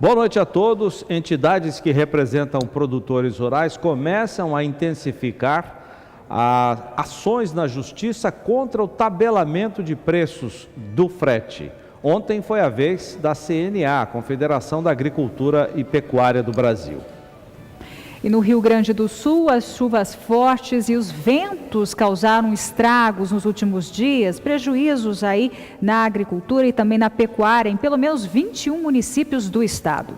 Boa noite a todos. Entidades que representam produtores rurais começam a intensificar as ações na justiça contra o tabelamento de preços do frete. Ontem foi a vez da CNA, Confederação da Agricultura e Pecuária do Brasil. E no Rio Grande do Sul, as chuvas fortes e os ventos causaram estragos nos últimos dias, prejuízos aí na agricultura e também na pecuária em pelo menos 21 municípios do estado.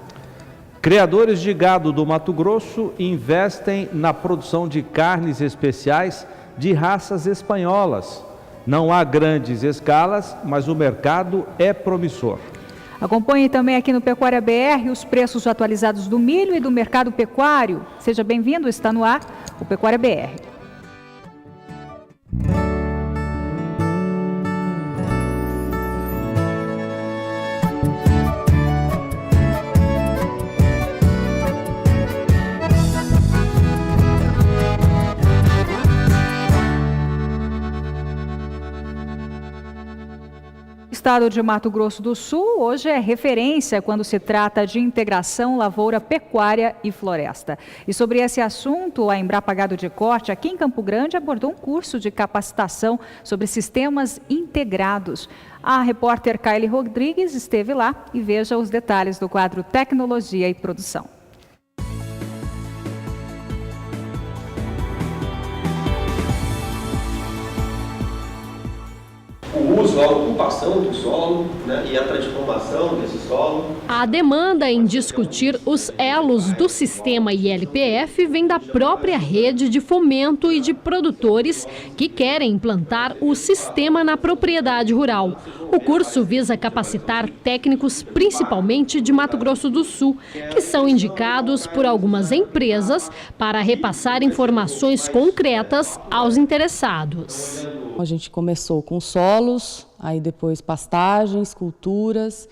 Criadores de gado do Mato Grosso investem na produção de carnes especiais de raças espanholas. Não há grandes escalas, mas o mercado é promissor. Acompanhe também aqui no Pecuária BR os preços atualizados do milho e do mercado pecuário. Seja bem-vindo, está no ar o Pecuária BR. O estado de Mato Grosso do Sul hoje é referência quando se trata de integração lavoura, pecuária e floresta. E sobre esse assunto, a Embrapa Gado de Corte, aqui em Campo Grande, abordou um curso de capacitação sobre sistemas integrados. A repórter Kaile Rodrigues esteve lá e veja os detalhes do quadro Tecnologia e Produção. O uso, a ocupação do solo, né, e a transformação desse solo. A demanda em discutir os elos do sistema ILPF vem da própria rede de fomento e de produtores que querem implantar o sistema na propriedade rural. O curso visa capacitar técnicos, principalmente de Mato Grosso do Sul, que são indicados por algumas empresas para repassar informações concretas aos interessados. A gente começou com solos, aí depois pastagens, culturas,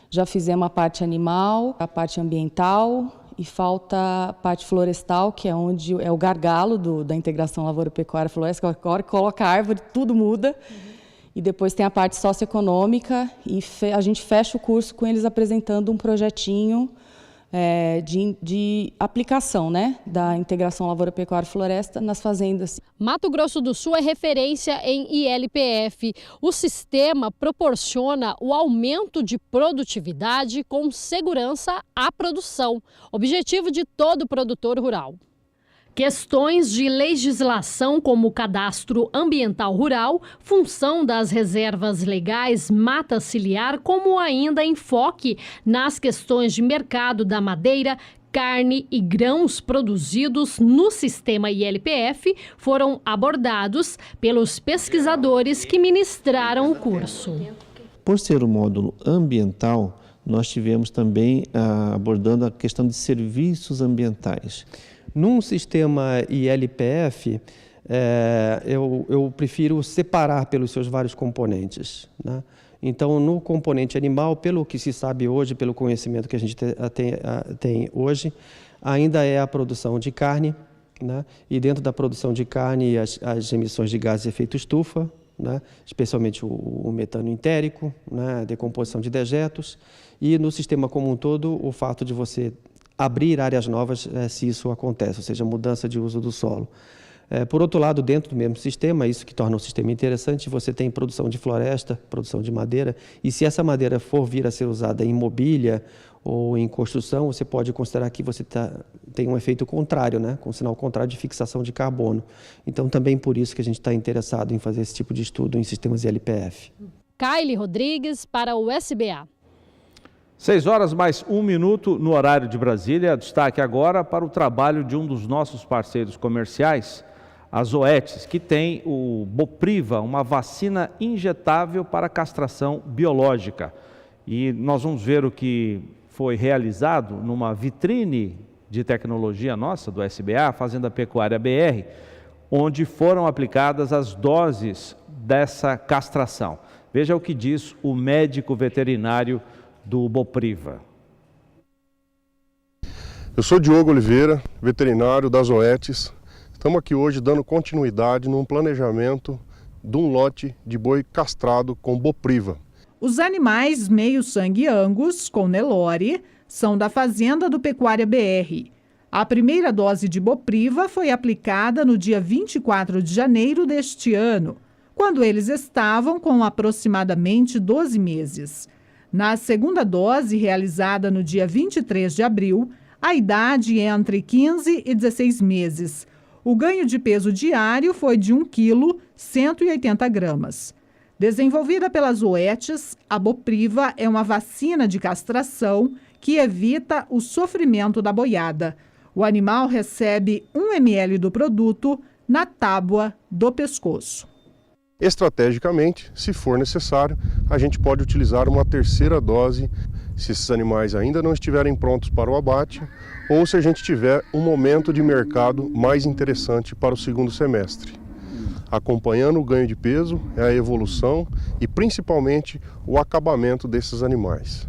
já fizemos a parte animal, a parte ambiental e falta a parte florestal, que é onde é o gargalo da integração lavoura, pecuária, floresta, que a hora que coloca árvore, tudo muda. E depois tem a parte socioeconômica e a gente fecha o curso com eles apresentando um projetinho de aplicação, né, da integração lavoura, pecuária e floresta nas fazendas. Mato Grosso do Sul é referência em ILPF. O sistema proporciona o aumento de produtividade com segurança à produção, objetivo de todo produtor rural. Questões de legislação como o cadastro ambiental rural, função das reservas legais mata ciliar, como ainda enfoque nas questões de mercado da madeira, carne e grãos produzidos no sistema ILPF foram abordados pelos pesquisadores que ministraram o curso. Por ser um módulo ambiental, nós tivemos também abordando a questão de serviços ambientais. Num sistema ILPF, eu prefiro separar pelos seus vários componentes, né? Então, no componente animal, pelo que se sabe hoje, pelo conhecimento que a gente tem hoje, ainda é a produção de carne, né? E dentro da produção de carne, as emissões de gases de efeito estufa, né? Especialmente o metano entérico, né? A decomposição de dejetos, e no sistema como um todo, o fato de você abrir áreas novas, se isso acontece, ou seja, mudança de uso do solo. Por outro lado, dentro do mesmo sistema, isso que torna o sistema interessante, você tem produção de floresta, produção de madeira, e se essa madeira for vir a ser usada em mobília ou em construção, você pode considerar que você tem um efeito contrário, né? Com sinal contrário de fixação de carbono. Então, também por isso que a gente está interessado em fazer esse tipo de estudo em sistemas ILPF. Kaile Rodrigues para o SBA. 6 horas mais 1 minuto no horário de Brasília. Destaque agora para o trabalho de um dos nossos parceiros comerciais, a Zoetis, que tem o Bopriva, uma vacina injetável para castração biológica. E nós vamos ver o que foi realizado numa vitrine de tecnologia nossa, do SBA, Fazenda Pecuária BR, onde foram aplicadas as doses dessa castração. Veja o que diz o médico veterinário do Bopriva. Eu sou Diogo Oliveira, veterinário da Zoetis. Estamos aqui hoje dando continuidade num planejamento de um lote de boi castrado com Bopriva. Os animais meio-sangue Angus com Nelore são da fazenda do Pecuária BR. A primeira dose de Bopriva foi aplicada no dia 24 de janeiro deste ano, quando eles estavam com aproximadamente 12 meses. Na segunda dose, realizada no dia 23 de abril, a idade é entre 15 e 16 meses. O ganho de peso diário foi de 1 kg, 180 gramas. Desenvolvida pelas Zoetis, a Bopriva é uma vacina de castração que evita o sofrimento da boiada. O animal recebe 1 ml do produto na tábua do pescoço. Estrategicamente, se for necessário, a gente pode utilizar uma terceira dose se esses animais ainda não estiverem prontos para o abate ou se a gente tiver um momento de mercado mais interessante para o segundo semestre. Acompanhando o ganho de peso, a evolução e principalmente o acabamento desses animais.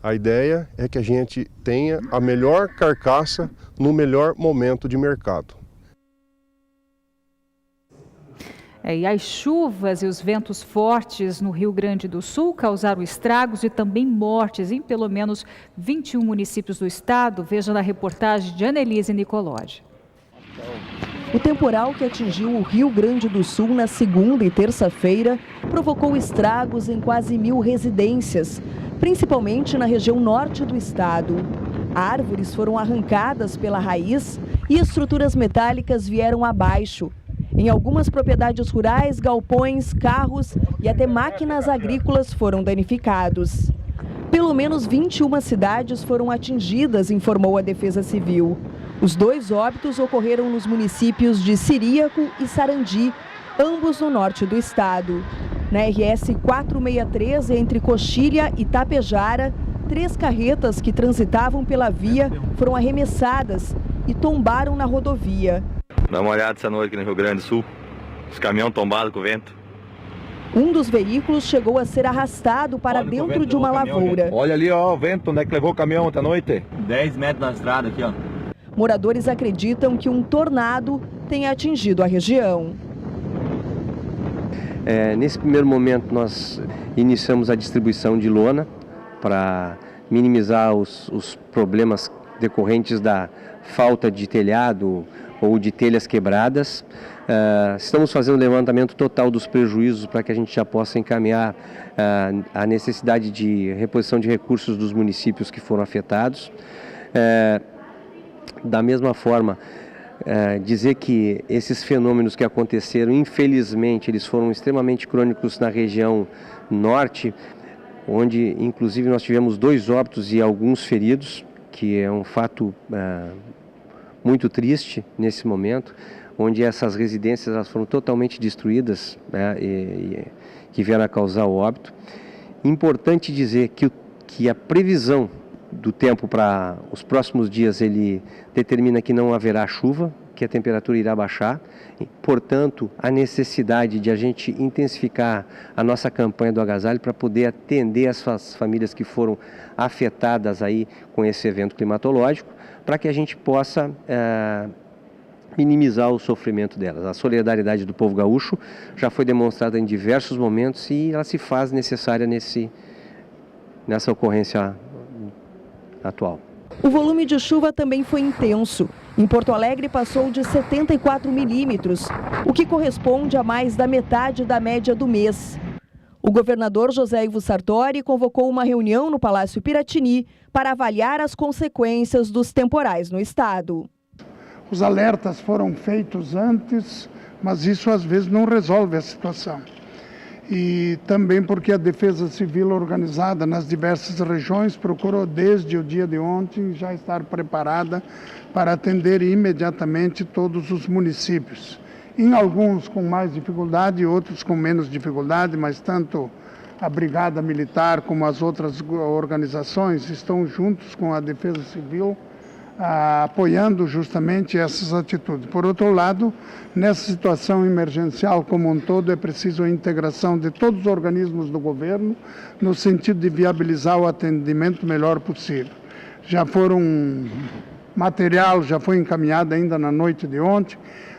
A ideia é que a gente tenha a melhor carcaça no melhor momento de mercado. E as chuvas e os ventos fortes no Rio Grande do Sul causaram estragos e também mortes em pelo menos 21 municípios do estado. Veja na reportagem de Annelise Nicolodi. O temporal que atingiu o Rio Grande do Sul na segunda e terça-feira provocou estragos em quase 1.000 residências, principalmente na região norte do estado. Árvores foram arrancadas pela raiz e estruturas metálicas vieram abaixo. Em algumas propriedades rurais, galpões, carros e até máquinas agrícolas foram danificados. Pelo menos 21 cidades foram atingidas, informou a Defesa Civil. Os 2 óbitos ocorreram nos municípios de Ciríaco e Sarandi, ambos no norte do estado. Na RS 463, entre Coxilha e Tapejara, 3 carretas que transitavam pela via foram arremessadas e tombaram na rodovia. Dá uma olhada essa noite aqui no Rio Grande do Sul, os caminhões tombados com o vento. Um dos veículos chegou a ser arrastado para dentro de uma lavoura. Olha ali, ó, o vento, onde é que levou o caminhão ontem à noite? 10 metros na estrada aqui, ó. Moradores acreditam que um tornado tenha atingido a região. Nesse primeiro momento, nós iniciamos a distribuição de lona para minimizar os problemas decorrentes da falta de telhado ou de telhas quebradas. Estamos fazendo o levantamento total dos prejuízos para que a gente já possa encaminhar a necessidade de reposição de recursos dos municípios que foram afetados. Da mesma forma, dizer que esses fenômenos que aconteceram, infelizmente, eles foram extremamente crônicos na região norte, onde inclusive nós tivemos 2 óbitos e alguns feridos, que é um fato muito triste nesse momento, onde essas residências elas foram totalmente destruídas, que vieram a causar o óbito. Importante dizer que a previsão do tempo para os próximos dias ele determina que não haverá chuva, que a temperatura irá baixar. Portanto, a necessidade de a gente intensificar a nossa campanha do agasalho para poder atender as famílias que foram afetadas aí com esse evento climatológico, para que a gente possa minimizar o sofrimento delas. A solidariedade do povo gaúcho já foi demonstrada em diversos momentos e ela se faz necessária nessa ocorrência atual. O volume de chuva também foi intenso. Em Porto Alegre passou de 74 milímetros, o que corresponde a mais da metade da média do mês. O governador José Ivo Sartori convocou uma reunião no Palácio Piratini para avaliar as consequências dos temporais no estado. Os alertas foram feitos antes, mas isso às vezes não resolve a situação. E também porque a Defesa Civil organizada nas diversas regiões procurou desde o dia de ontem já estar preparada para atender imediatamente todos os municípios. Em alguns com mais dificuldade, outros com menos dificuldade, mas tanto a Brigada Militar como as outras organizações estão juntos com a Defesa Civil, apoiando justamente essas atitudes. Por outro lado, nessa situação emergencial como um todo, é preciso a integração de todos os organismos do governo no sentido de viabilizar o atendimento melhor possível. Material já foi encaminhado ainda na noite de ontem,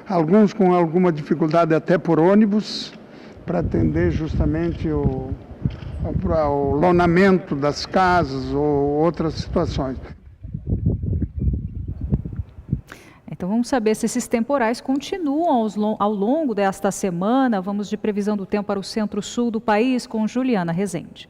alguns com alguma dificuldade até por ônibus, para atender justamente o lonamento das casas ou outras situações. Então vamos saber se esses temporais continuam ao longo desta semana. Vamos de previsão do tempo para o centro-sul do país com Juliana Rezende.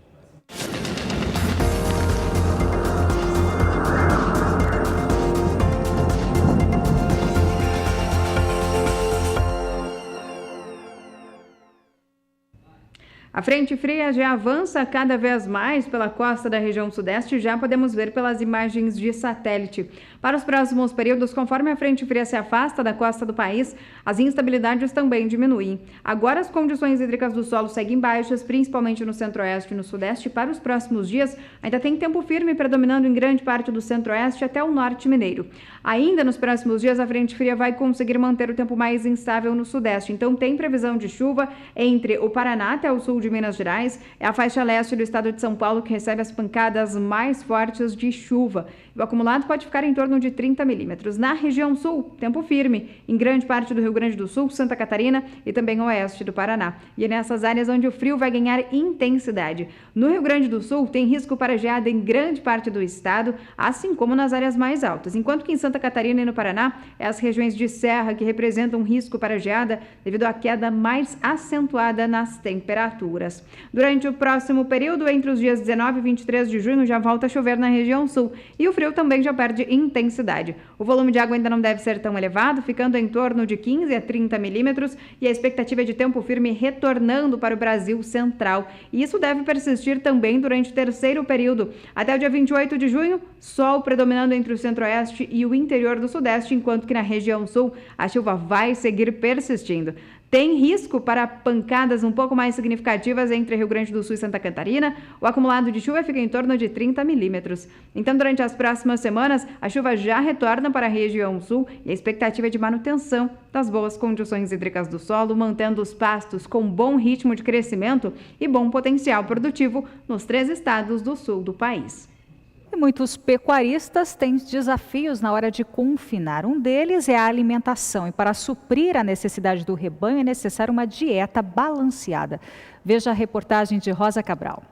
A frente fria já avança cada vez mais pela costa da região sudeste, já podemos ver pelas imagens de satélite. Para os próximos períodos, conforme a frente fria se afasta da costa do país, as instabilidades também diminuem. Agora as condições hídricas do solo seguem baixas, principalmente no centro-oeste e no sudeste. Para os próximos dias, ainda tem tempo firme predominando em grande parte do centro-oeste até o norte mineiro. Ainda nos próximos dias, a frente fria vai conseguir manter o tempo mais instável no sudeste. Então tem previsão de chuva entre o Paraná até o sul de Minas Gerais. É a faixa leste do estado de São Paulo que recebe as pancadas mais fortes de chuva. O acumulado pode ficar em torno de 30 milímetros. Na região sul, tempo firme em grande parte do Rio Grande do Sul, Santa Catarina e também oeste do Paraná. E é nessas áreas onde o frio vai ganhar intensidade. No Rio Grande do Sul, tem risco para geada em grande parte do estado, assim como nas áreas mais altas. Enquanto que em Santa Catarina e no Paraná, é as regiões de serra que representam um risco para geada devido à queda mais acentuada nas temperaturas. Durante o próximo período, entre os dias 19 e 23 de junho, já volta a chover na região sul e o frio também já perde intensidade. O volume de água ainda não deve ser tão elevado, ficando em torno de 15 a 30 milímetros e a expectativa é de tempo firme retornando para o Brasil central. E isso deve persistir também durante o terceiro período. Até o dia 28 de junho, sol predominando entre o centro-oeste e o interior do sudeste, enquanto que na região sul a chuva vai seguir persistindo. Tem risco para pancadas um pouco mais significativas entre Rio Grande do Sul e Santa Catarina. O acumulado de chuva fica em torno de 30 milímetros. Então, durante as próximas semanas, a chuva já retorna para a região sul e a expectativa é de manutenção das boas condições hídricas do solo, mantendo os pastos com bom ritmo de crescimento e bom potencial produtivo nos 3 estados do sul do país. E muitos pecuaristas têm desafios na hora de confinar. Um deles é a alimentação. E para suprir a necessidade do rebanho é necessária uma dieta balanceada. Veja a reportagem de Rosa Cabral.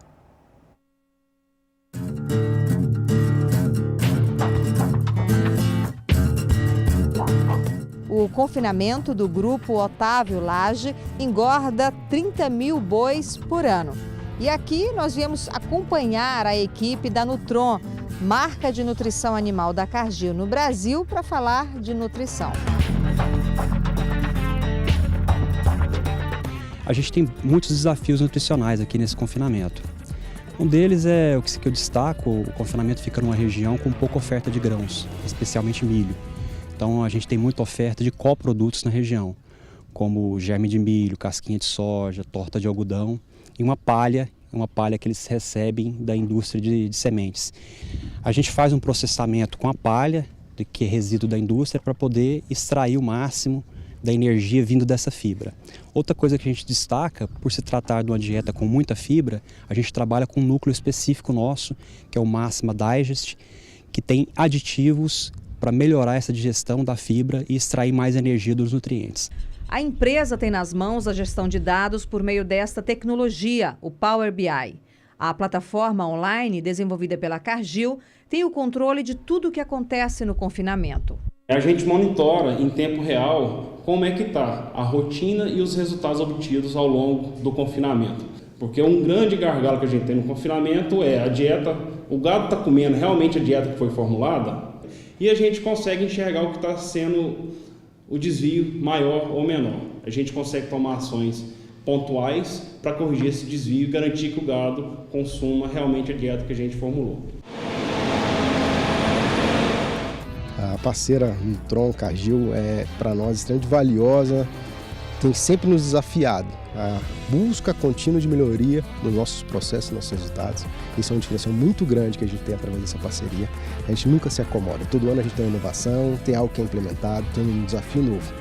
O confinamento do grupo Otávio Lage engorda 30 mil bois por ano. E aqui nós viemos acompanhar a equipe da Nutron, marca de nutrição animal da Cargill no Brasil, para falar de nutrição. A gente tem muitos desafios nutricionais aqui nesse confinamento. Um deles é o que eu destaco: o confinamento fica numa região com pouca oferta de grãos, especialmente milho. Então a gente tem muita oferta de coprodutos na região, como germe de milho, casquinha de soja, torta de algodão e uma palha que eles recebem da indústria de sementes. A gente faz um processamento com a palha, que é resíduo da indústria, para poder extrair o máximo da energia vindo dessa fibra. Outra coisa que a gente destaca, por se tratar de uma dieta com muita fibra, a gente trabalha com um núcleo específico nosso, que é o Máxima Digest, que tem aditivos para melhorar essa digestão da fibra e extrair mais energia dos nutrientes. A empresa tem nas mãos a gestão de dados por meio desta tecnologia, o Power BI. A plataforma online desenvolvida pela Cargill tem o controle de tudo o que acontece no confinamento. A gente monitora em tempo real como é que está a rotina e os resultados obtidos ao longo do confinamento. Porque um grande gargalo que a gente tem no confinamento é a dieta, o gado está comendo realmente a dieta que foi formulada, e a gente consegue enxergar o que está sendo o desvio maior ou menor. A gente consegue tomar ações pontuais para corrigir esse desvio e garantir que o gado consuma realmente a dieta que a gente formulou. A parceira Nutron Cargill é para nós extremamente valiosa, tem sempre nos desafiado a busca contínua de melhoria nos nossos processos, nos nossos resultados. Isso é uma diferenciação muito grande que a gente tem através dessa parceria. A gente nunca se acomoda. Todo ano a gente tem uma inovação, tem algo que é implementado, tem um desafio novo.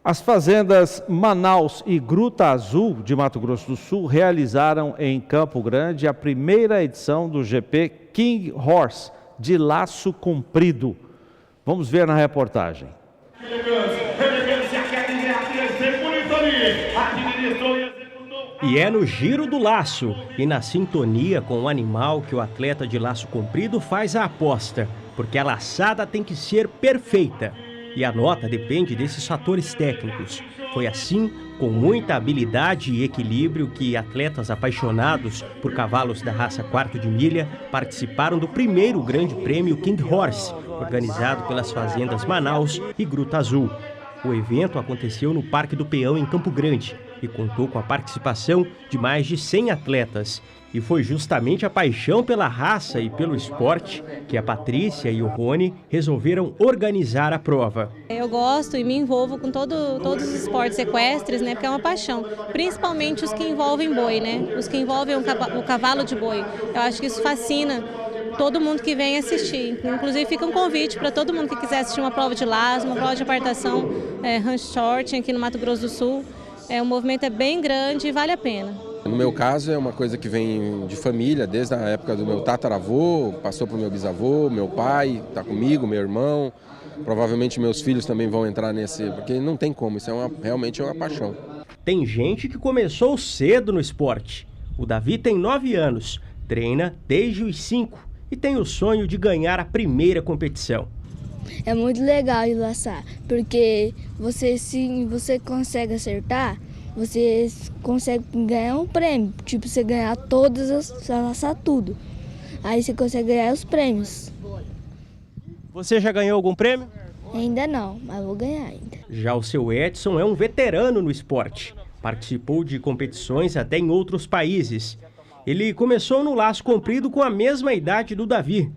As fazendas Manaus e Gruta Azul de Mato Grosso do Sul realizaram em Campo Grande a primeira edição do GP King Horse de Laço Comprido. Vamos ver na reportagem. E é no giro do laço e na sintonia com o animal que o atleta de laço comprido faz a aposta, porque a laçada tem que ser perfeita. E a nota depende desses fatores técnicos. Foi assim, com muita habilidade e equilíbrio, que atletas apaixonados por cavalos da raça quarto de milha participaram do primeiro Grande Prêmio King Horse, organizado pelas fazendas Manaus e Gruta Azul. O evento aconteceu no Parque do Peão, em Campo Grande, e contou com a participação de mais de 100 atletas. E foi justamente a paixão pela raça e pelo esporte que a Patrícia e o Rony resolveram organizar a prova. Eu gosto e me envolvo com todos os esportes equestres, né, porque é uma paixão, principalmente os que envolvem boi, né, os que envolvem o cavalo de boi. Eu acho que isso fascina todo mundo que vem assistir. Inclusive fica um convite para todo mundo que quiser assistir uma prova de laço, uma prova de apartação, ranch short aqui no Mato Grosso do Sul. O movimento é bem grande e vale a pena. No meu caso é uma coisa que vem de família, desde a época do meu tataravô, passou para o meu bisavô, meu pai está comigo, meu irmão. Provavelmente meus filhos também vão entrar nesse, porque não tem como, isso realmente é uma paixão. Tem gente que começou cedo no esporte. O Davi tem 9 anos, treina desde os 5 e tem o sonho de ganhar a primeira competição. É muito legal de laçar, porque se você consegue acertar, você consegue ganhar um prêmio. Tipo, você ganhar todas, você laçar tudo. Aí você consegue ganhar os prêmios. Você já ganhou algum prêmio? Ainda não, mas vou ganhar ainda. Já o seu Edson é um veterano no esporte. Participou de competições até em outros países. Ele começou no laço comprido com a mesma idade do Davi.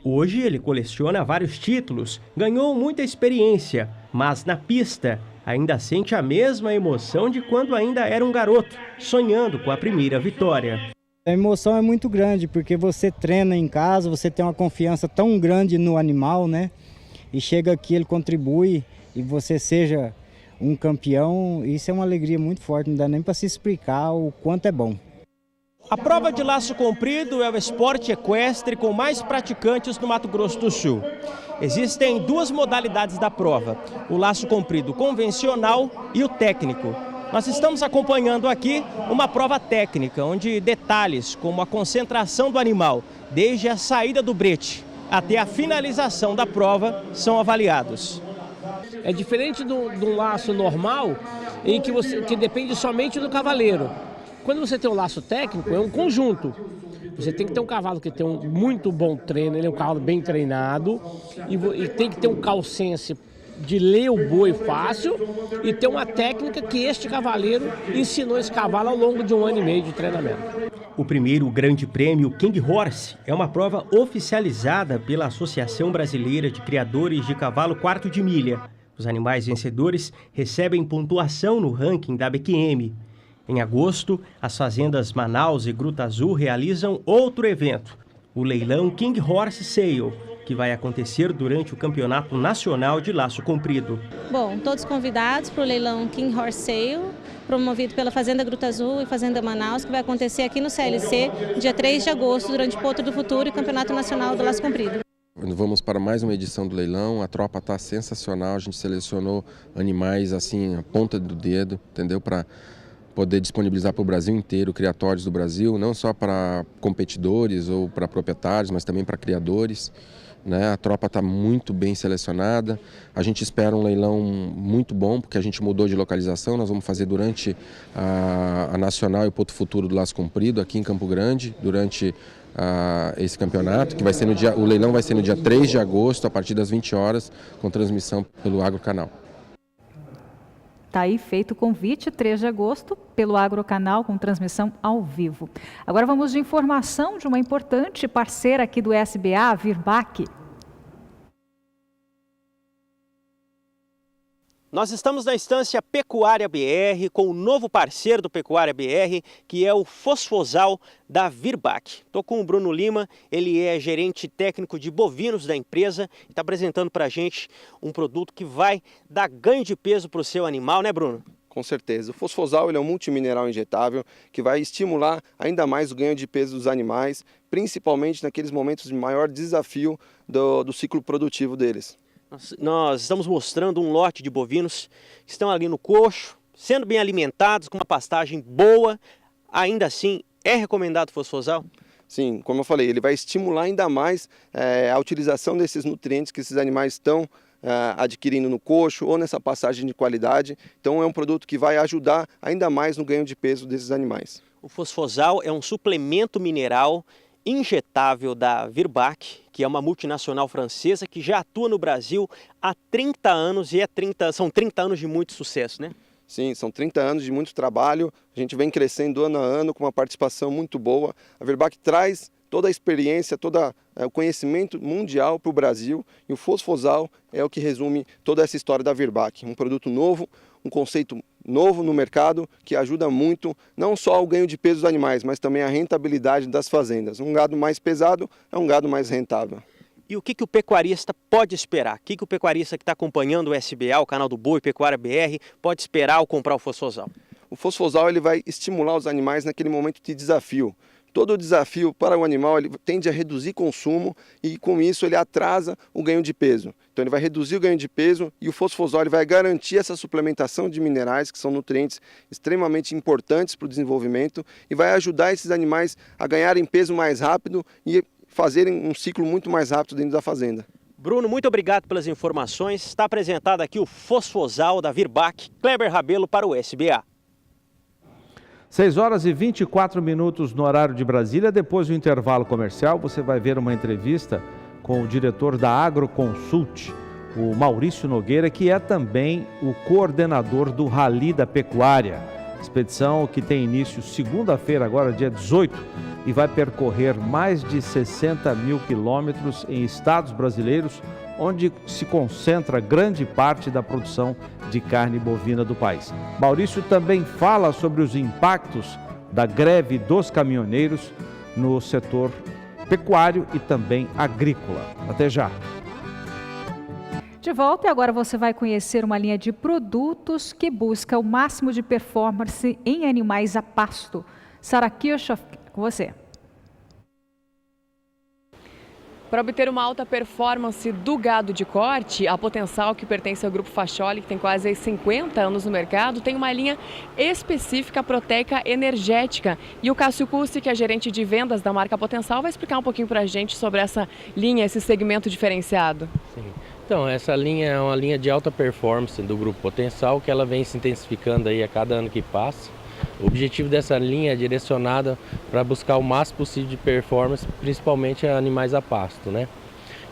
Hoje ele coleciona vários títulos, ganhou muita experiência, mas na pista ainda sente a mesma emoção de quando ainda era um garoto, sonhando com a primeira vitória. A emoção é muito grande, porque você treina em casa, você tem uma confiança tão grande no animal, né? E chega aqui, ele contribui e você seja um campeão, isso é uma alegria muito forte, não dá nem para se explicar o quanto é bom. A prova de laço comprido é o esporte equestre com mais praticantes no Mato Grosso do Sul. Existem 2 modalidades da prova, o laço comprido convencional e o técnico. Nós estamos acompanhando aqui uma prova técnica, onde detalhes como a concentração do animal, desde a saída do brete até a finalização da prova, são avaliados. É diferente do laço normal, em que depende somente do cavaleiro. Quando você tem um laço técnico, é um conjunto. Você tem que ter um cavalo que tem um muito bom treino, ele é um cavalo bem treinado, e tem que ter um calcense de ler o boi fácil e ter uma técnica que este cavaleiro ensinou esse cavalo ao longo de 1 ano e meio de treinamento. O primeiro Grande Prêmio King Horse é uma prova oficializada pela Associação Brasileira de Criadores de Cavalo Quarto de Milha. Os animais vencedores recebem pontuação no ranking da BQM. Em agosto, as fazendas Manaus e Gruta Azul realizam outro evento, o leilão King Horse Sale, que vai acontecer durante o Campeonato Nacional de Laço Comprido. Bom, todos convidados para o leilão King Horse Sale, promovido pela Fazenda Gruta Azul e Fazenda Manaus, que vai acontecer aqui no CLC, dia 3 de agosto, durante o Potro do Futuro e Campeonato Nacional do Laço Comprido. Vamos para mais uma edição do leilão, a tropa está sensacional, a gente selecionou animais assim, a ponta do dedo, entendeu? Para poder disponibilizar para o Brasil inteiro, criatórios do Brasil, não só para competidores ou para proprietários, mas também para criadores. Né? A tropa está muito bem selecionada, a gente espera um leilão muito bom, porque a gente mudou de localização, nós vamos fazer durante a Nacional e o Potro Futuro do Laço Comprido, aqui em Campo Grande, durante esse campeonato, que vai ser o leilão vai ser no dia 3 de agosto, a partir das 20 horas, com transmissão pelo Agrocanal. Está aí feito o convite, 3 de agosto, pelo Agrocanal, com transmissão ao vivo. Agora vamos de informação de uma importante parceira aqui do SBA, a Virbac. Nós estamos na estância Pecuária BR com o novo parceiro do Pecuária BR, que é o Fosfosal da Virbac. Estou com o Bruno Lima, ele é gerente técnico de bovinos da empresa e está apresentando para a gente um produto que vai dar ganho de peso para o seu animal, né, Bruno? Com certeza. O Fosfosal ele é um multimineral injetável que vai estimular ainda mais o ganho de peso dos animais, principalmente naqueles momentos de maior desafio do ciclo produtivo deles. Nós estamos mostrando um lote de bovinos que estão ali no coxo, sendo bem alimentados, com uma pastagem boa. Ainda assim, é recomendado o fosfosal? Sim, como eu falei, ele vai estimular ainda mais a utilização desses nutrientes que esses animais estão adquirindo no coxo ou nessa passagem de qualidade. Então é um produto que vai ajudar ainda mais no ganho de peso desses animais. O fosfosal é um suplemento mineral injetável da Virbac, que é uma multinacional francesa que já atua no Brasil há 30 anos e são 30 anos de muito sucesso, né? Sim, são 30 anos de muito trabalho, a gente vem crescendo ano a ano com uma participação muito boa. A Virbac traz toda a experiência, todo o conhecimento mundial para o Brasil e o fosfosal é o que resume toda essa história da Virbac. Um produto novo, um conceito novo no mercado que ajuda muito não só ao ganho de peso dos animais, mas também a rentabilidade das fazendas. Um gado mais pesado é um gado mais rentável. E o que o pecuarista pode esperar? O que o pecuarista que está acompanhando o SBA, o canal do Boi, Pecuária BR, pode esperar ao comprar o fosfosal? O fosfosal ele vai estimular os animais naquele momento de desafio. Todo desafio para o animal ele tende a reduzir consumo e com isso ele atrasa o ganho de peso. Então ele vai reduzir o ganho de peso e o fosfosal ele vai garantir essa suplementação de minerais, que são nutrientes extremamente importantes para o desenvolvimento e vai ajudar esses animais a ganharem peso mais rápido e fazerem um ciclo muito mais rápido dentro da fazenda. Bruno, muito obrigado pelas informações. Está apresentado aqui o fosfosal da Virbac. Kleber Rabelo para o SBA. 6 horas e 24 minutos no horário de Brasília. Depois do intervalo comercial, você vai ver uma entrevista com o diretor da Agroconsult, o Maurício Nogueira, que é também o coordenador do Rally da Pecuária. Expedição que tem início segunda-feira, agora dia 18, e vai percorrer mais de 60 mil quilômetros em estados brasileiros, onde se concentra grande parte da produção de carne bovina do país. Maurício também fala sobre os impactos da greve dos caminhoneiros no setor pecuário e também agrícola. Até já! De volta, e agora você vai conhecer uma linha de produtos que busca o máximo de performance em animais a pasto. Sara Kirchhoff, com você. Para obter uma alta performance do gado de corte, a Potencial, que pertence ao Grupo Facholi, que tem quase 50 anos no mercado, tem uma linha específica proteica energética. E o Cássio Cussi, que é gerente de vendas da marca Potencial, vai explicar um pouquinho para a gente sobre essa linha, esse segmento diferenciado. Sim. Então, essa linha é uma linha de alta performance do Grupo Potencial, que ela vem se intensificando aí a cada ano que passa. O objetivo dessa linha é direcionada para buscar o máximo possível de performance, principalmente animais a pasto, né?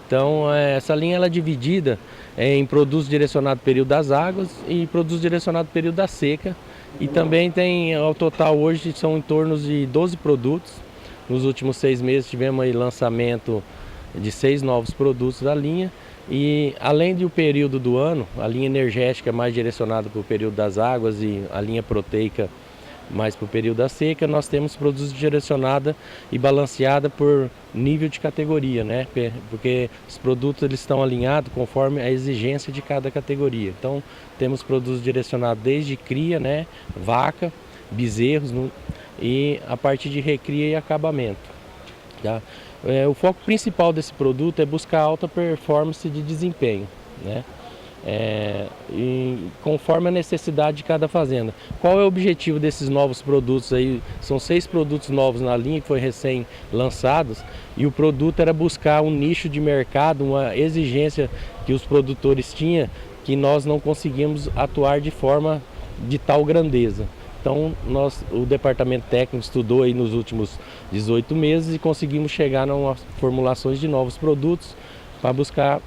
Então, essa linha ela é dividida em produtos direcionados ao período das águas e produtos direcionados ao período da seca. E também tem, ao total hoje, são em torno de 12 produtos. Nos últimos 6 meses tivemos aí lançamento de 6 novos produtos da linha. E além do período do ano, a linha energética é mais direcionada para o período das águas e a linha proteica mais para o período da seca, nós temos produtos direcionados e balanceados por nível de categoria, né? Porque os produtos eles estão alinhados conforme a exigência de cada categoria. Então temos produtos direcionados desde cria, né? Vaca, bezerros e a parte de recria e acabamento. Tá? O foco principal desse produto é buscar alta performance de desempenho, né? E conforme a necessidade de cada fazenda. Qual é o objetivo desses novos produtos aí? São 6 produtos novos na linha que foi recém lançados e o produto era buscar um nicho de mercado, uma exigência que os produtores tinham que nós não conseguimos atuar de forma de tal grandeza. Então o departamento técnico estudou aí nos últimos 18 meses e conseguimos chegar a formulações de novos produtos para buscar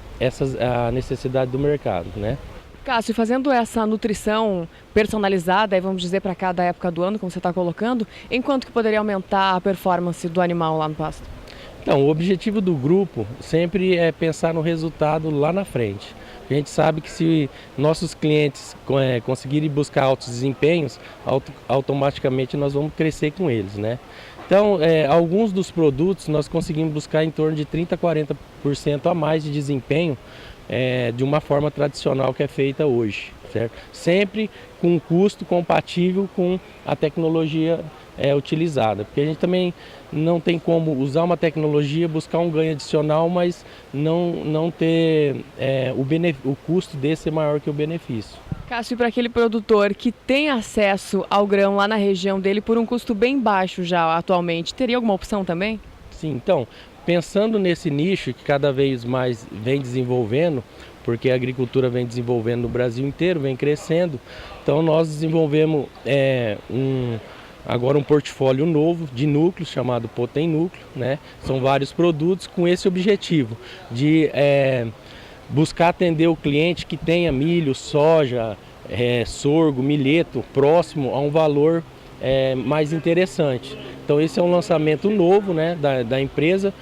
a necessidade do mercado, né? Cássio, fazendo essa nutrição personalizada, vamos dizer, para cada época do ano, como você está colocando, em quanto que poderia aumentar a performance do animal lá no pasto? Então, o objetivo do grupo sempre é pensar no resultado lá na frente. A gente sabe que se nossos clientes conseguirem buscar altos desempenhos, automaticamente nós vamos crescer com eles, né? Então, alguns dos produtos nós conseguimos buscar em torno de 30% a 40% a mais de desempenho de uma forma tradicional que é feita hoje, certo? Sempre com um custo compatível com a tecnologia utilizada. Porque a gente também não tem como usar uma tecnologia, buscar um ganho adicional, mas não ter o custo desse ser maior que o benefício. Cássio, e para aquele produtor que tem acesso ao grão lá na região dele por um custo bem baixo já atualmente, teria alguma opção também? Sim, então, pensando nesse nicho que cada vez mais vem desenvolvendo, porque a agricultura vem desenvolvendo no Brasil inteiro, vem crescendo, então nós desenvolvemos agora um portfólio novo de núcleos chamado Potem Núcleo, né? São vários produtos com esse objetivo de buscar atender o cliente que tenha milho, soja, sorgo, milheto próximo a um valor mais interessante. Então esse é um lançamento novo, né, da empresa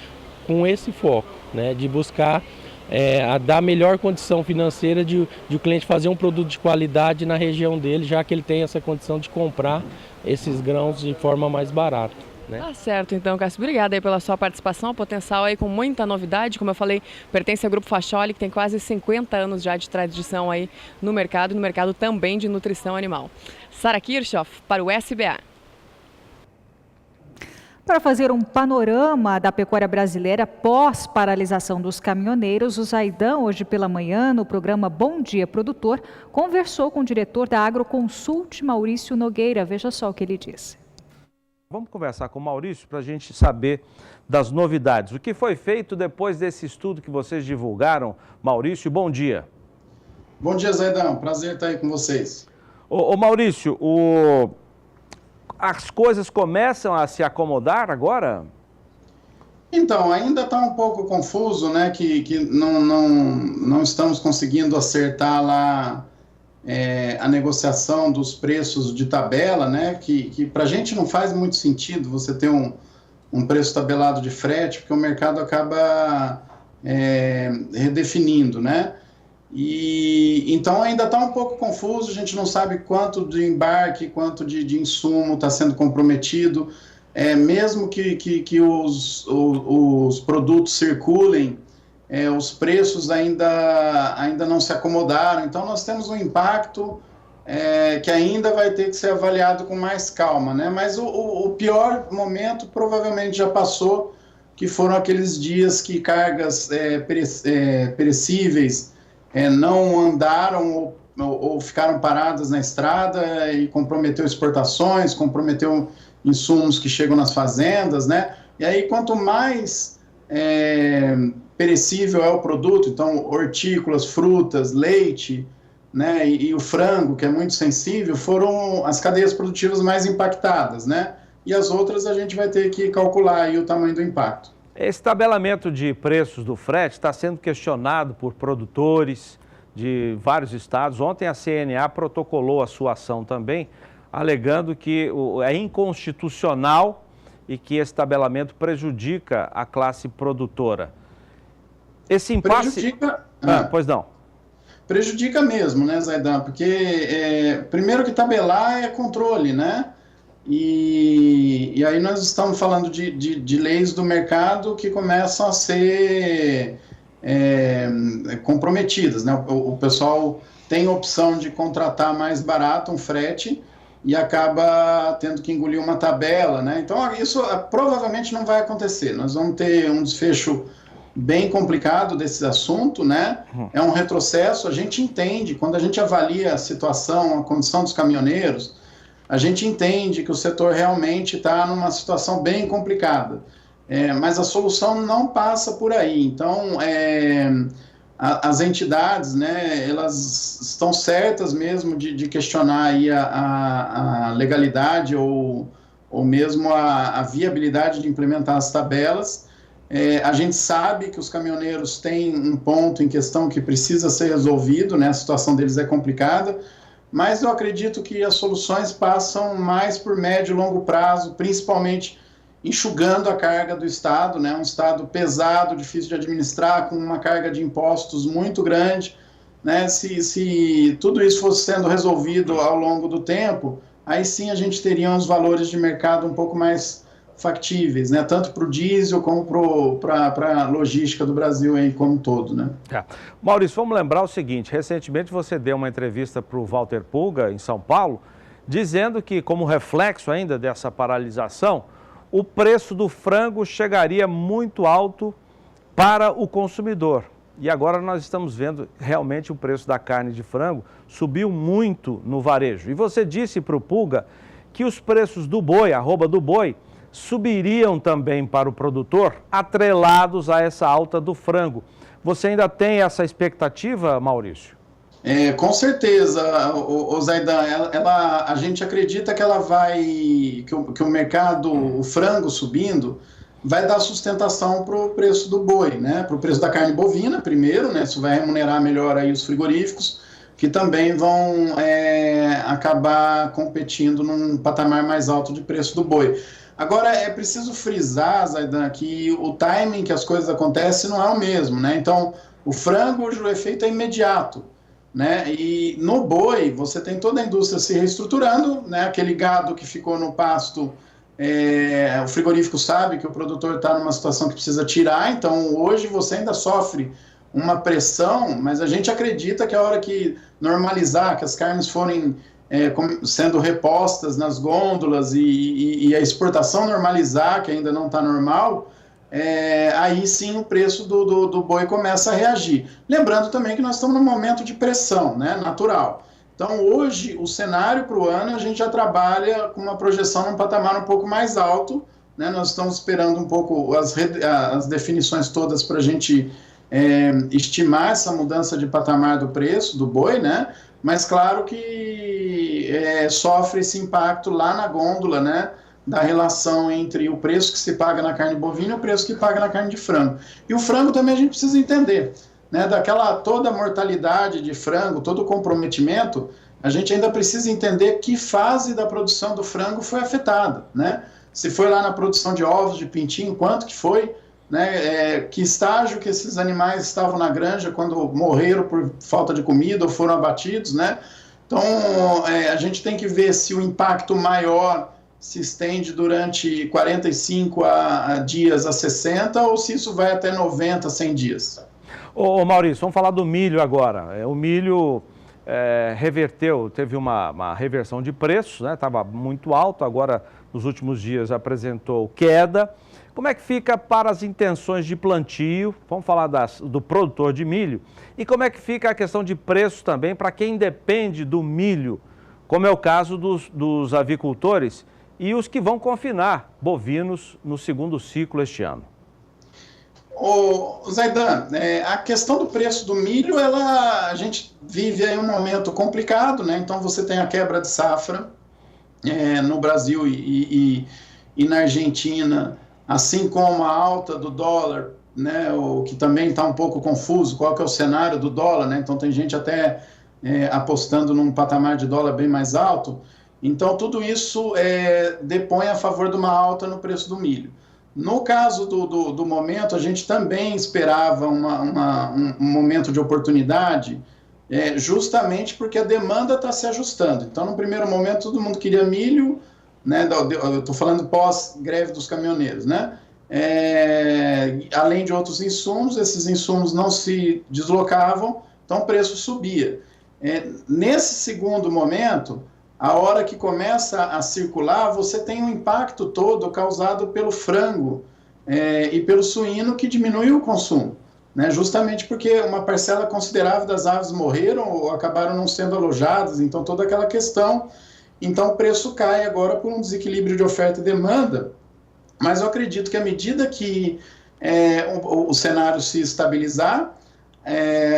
com esse foco, né, de buscar a dar melhor condição financeira de o cliente fazer um produto de qualidade na região dele, já que ele tem essa condição de comprar esses grãos de forma mais barata. Né? Tá certo, então, Cássio, obrigada aí pela sua participação, Potencial aí com muita novidade, como eu falei, pertence ao Grupo Facholi, que tem quase 50 anos já de tradição aí no mercado também de nutrição animal. Sara Kirchhoff para o SBA. Para fazer um panorama da pecuária brasileira pós-paralisação dos caminhoneiros, o Zaidan, hoje pela manhã, no programa Bom Dia Produtor, conversou com o diretor da Agroconsult, Maurício Nogueira. Veja só o que ele disse. Vamos conversar com o Maurício para a gente saber das novidades. O que foi feito depois desse estudo que vocês divulgaram? Maurício, bom dia. Bom dia, Zaidan. Prazer estar aí com vocês. Ô Maurício, as coisas começam a se acomodar agora? Então, ainda está um pouco confuso, né? Que não estamos conseguindo acertar lá a negociação dos preços de tabela, né? Que para a gente não faz muito sentido você ter um preço tabelado de frete, porque o mercado acaba redefinindo, né? E então ainda está um pouco confuso, a gente não sabe quanto de embarque, quanto de insumo está sendo comprometido, mesmo que os produtos circulem, os preços ainda não se acomodaram, então nós temos um impacto que ainda vai ter que ser avaliado com mais calma, né? Mas o pior momento provavelmente já passou, que foram aqueles dias que cargas perecíveis não andaram ou ficaram paradas na estrada e comprometeu exportações, comprometeu insumos que chegam nas fazendas, né? E aí quanto mais perecível é o produto, então hortícolas, frutas, leite, né, e o frango, que é muito sensível, foram as cadeias produtivas mais impactadas, né? E as outras a gente vai ter que calcular aí o tamanho do impacto. Esse tabelamento de preços do frete está sendo questionado por produtores de vários estados. Ontem a CNA protocolou a sua ação também, alegando que é inconstitucional e que esse tabelamento prejudica a classe produtora. Esse impasse... Prejudica... Pois não. Prejudica mesmo, né, Zaidan? Porque, primeiro que tabelar é controle, né? E aí nós estamos falando de leis do mercado que começam a ser comprometidas, né? O pessoal tem a opção de contratar mais barato um frete e acaba tendo que engolir uma tabela, né? Então isso provavelmente não vai acontecer. Nós vamos ter um desfecho bem complicado desse assunto, né? É um retrocesso. A gente entende, quando a gente avalia a situação, a condição dos caminhoneiros, a gente entende que o setor realmente está numa situação bem complicada, mas a solução não passa por aí. Então, as entidades, né, elas estão certas mesmo de questionar aí a legalidade ou mesmo a viabilidade de implementar as tabelas. A gente sabe que os caminhoneiros têm um ponto em questão que precisa ser resolvido, né, a situação deles é complicada, mas eu acredito que as soluções passam mais por médio e longo prazo, principalmente enxugando a carga do Estado, né? Um Estado pesado, difícil de administrar, com uma carga de impostos muito grande, né? Se tudo isso fosse sendo resolvido ao longo do tempo, aí sim a gente teria uns valores de mercado um pouco mais factíveis, né? Tanto para o diesel como para a logística do Brasil aí como um todo, né? Maurício, vamos lembrar o seguinte, recentemente você deu uma entrevista para o Walter Pulga, em São Paulo, dizendo que, como reflexo ainda dessa paralisação, o preço do frango chegaria muito alto para o consumidor. E agora nós estamos vendo realmente o preço da carne de frango subiu muito no varejo. E você disse para o Pulga que os preços do boi, arroba do boi, subiriam também para o produtor, atrelados a essa alta do frango. Você ainda tem essa expectativa, Maurício? Com certeza, Zaidan, a gente acredita que ela vai, que o mercado, o frango subindo, vai dar sustentação para o preço do boi, né? Para o preço da carne bovina, primeiro, né? Isso vai remunerar melhor aí os frigoríficos, que também vão acabar competindo num patamar mais alto de preço do boi. Agora, é preciso frisar, Zaidan, que o timing que as coisas acontecem não é o mesmo, né? Então, o frango, o efeito é imediato, né? E no boi, você tem toda a indústria se reestruturando, né? Aquele gado que ficou no pasto, o frigorífico sabe que o produtor está numa situação que precisa tirar, então hoje você ainda sofre uma pressão, mas a gente acredita que a hora que normalizar, que as carnes forem sendo repostas nas gôndolas e a exportação normalizar, que ainda não está normal, aí sim o preço do boi começa a reagir. Lembrando também que nós estamos num momento de pressão, né, natural. Então hoje o cenário para o ano a gente já trabalha com uma projeção num patamar um pouco mais alto, né, nós estamos esperando um pouco as definições todas para a gente estimar essa mudança de patamar do preço do boi, né? Mas claro que sofre esse impacto lá na gôndola, né? Da relação entre o preço que se paga na carne bovina e o preço que paga na carne de frango. E o frango também a gente precisa entender, né? Daquela toda a mortalidade de frango, todo o comprometimento, a gente ainda precisa entender que fase da produção do frango foi afetada, né? Se foi lá na produção de ovos, de pintinho, quanto que foi, né? Que estágio que esses animais estavam na granja quando morreram por falta de comida ou foram abatidos, né? Então, a gente tem que ver se o impacto maior se estende durante 45 dias a 60 ou se isso vai até 90, 100 dias. Ô Maurício, vamos falar do milho agora. O milho reverteu, teve uma reversão de preços, né? Estava muito alto, agora nos últimos dias apresentou queda. Como é que fica para as intenções de plantio? Vamos falar do produtor de milho. E como é que fica a questão de preço também para quem depende do milho, como é o caso dos avicultores e os que vão confinar bovinos no segundo ciclo este ano? Zaidan, a questão do preço do milho, a gente vive aí um momento complicado, né? Então você tem a quebra de safra no Brasil e na Argentina, assim como a alta do dólar, né, o que também está um pouco confuso, qual que é o cenário do dólar, né? Então tem gente até apostando num patamar de dólar bem mais alto. Então tudo isso depõe a favor de uma alta no preço do milho. No caso do momento, a gente também esperava um momento de oportunidade, justamente porque a demanda está se ajustando. Então no primeiro momento todo mundo queria milho, né, eu estou falando pós-greve dos caminhoneiros, né? Além de outros insumos, esses insumos não se deslocavam, então o preço subia. Nesse segundo momento, a hora que começa a circular, você tem um impacto todo causado pelo frango e pelo suíno, que diminui o consumo, né? Justamente porque uma parcela considerável das aves morreram ou acabaram não sendo alojadas, então toda aquela questão. Então o preço cai agora por um desequilíbrio de oferta e demanda, mas eu acredito que à medida que o cenário se estabilizar,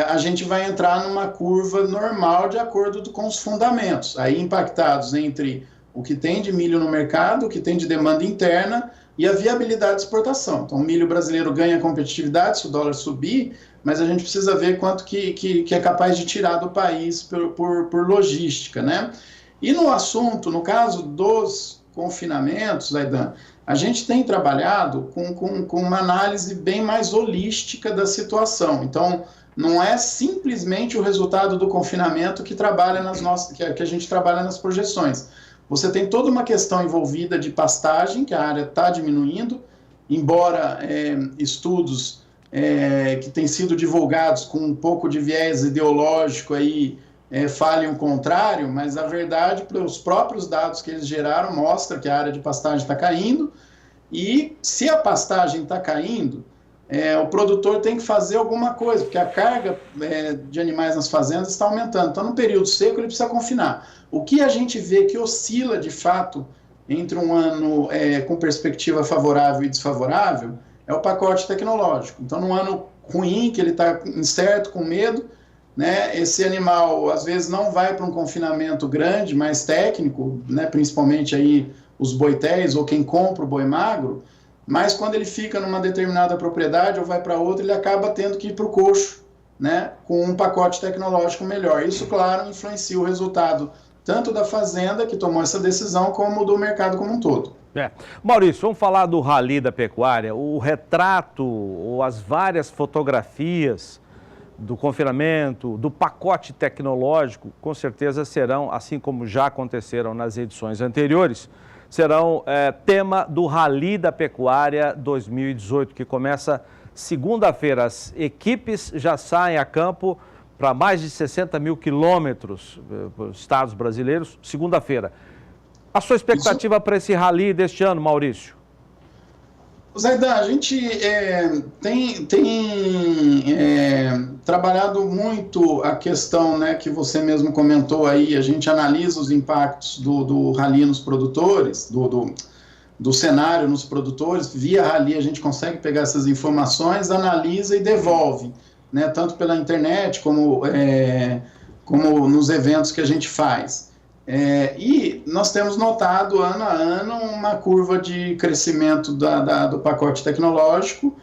a gente vai entrar numa curva normal de acordo com os fundamentos, aí impactados entre o que tem de milho no mercado, o que tem de demanda interna e a viabilidade de exportação. Então o milho brasileiro ganha competitividade se o dólar subir, mas a gente precisa ver quanto que é capaz de tirar do país por logística, né? E no assunto, no caso dos confinamentos, Zaidan, a gente tem trabalhado com uma análise bem mais holística da situação. Então, não é simplesmente o resultado do confinamento que a gente trabalha nas projeções. Você tem toda uma questão envolvida de pastagem, que a área está diminuindo, embora estudos que têm sido divulgados com um pouco de viés ideológico aí, falem o contrário, mas a verdade, pelos próprios dados que eles geraram, mostra que a área de pastagem está caindo, e se a pastagem está caindo, o produtor tem que fazer alguma coisa, porque a carga de animais nas fazendas está aumentando. Então, no período seco, ele precisa confinar. O que a gente vê que oscila, de fato, entre um ano com perspectiva favorável e desfavorável, é o pacote tecnológico. Então, num ano ruim, que ele está incerto, com medo, né, esse animal, às vezes, não vai para um confinamento grande, mais técnico, né, principalmente aí os boitéis ou quem compra o boi magro, mas quando ele fica numa determinada propriedade ou vai para outra, ele acaba tendo que ir para o coxo, né, com um pacote tecnológico melhor. Isso, claro, influencia o resultado tanto da fazenda, que tomou essa decisão, como do mercado como um todo. Maurício, vamos falar do Rally da Pecuária. O retrato ou as várias fotografias do confinamento, do pacote tecnológico, com certeza serão, assim como já aconteceram nas edições anteriores, serão tema do Rally da Pecuária 2018, que começa segunda-feira. As equipes já saem a campo para mais de 60 mil quilômetros, estados brasileiros, segunda-feira. A sua expectativa para esse Rally deste ano, Maurício? Zaidan, a gente tem trabalhado muito a questão, né, que você mesmo comentou aí, a gente analisa os impactos do Rally nos produtores, do cenário nos produtores, via Rally a gente consegue pegar essas informações, analisa e devolve, né, tanto pela internet como nos eventos que a gente faz. E nós temos notado ano a ano uma curva de crescimento do pacote tecnológico,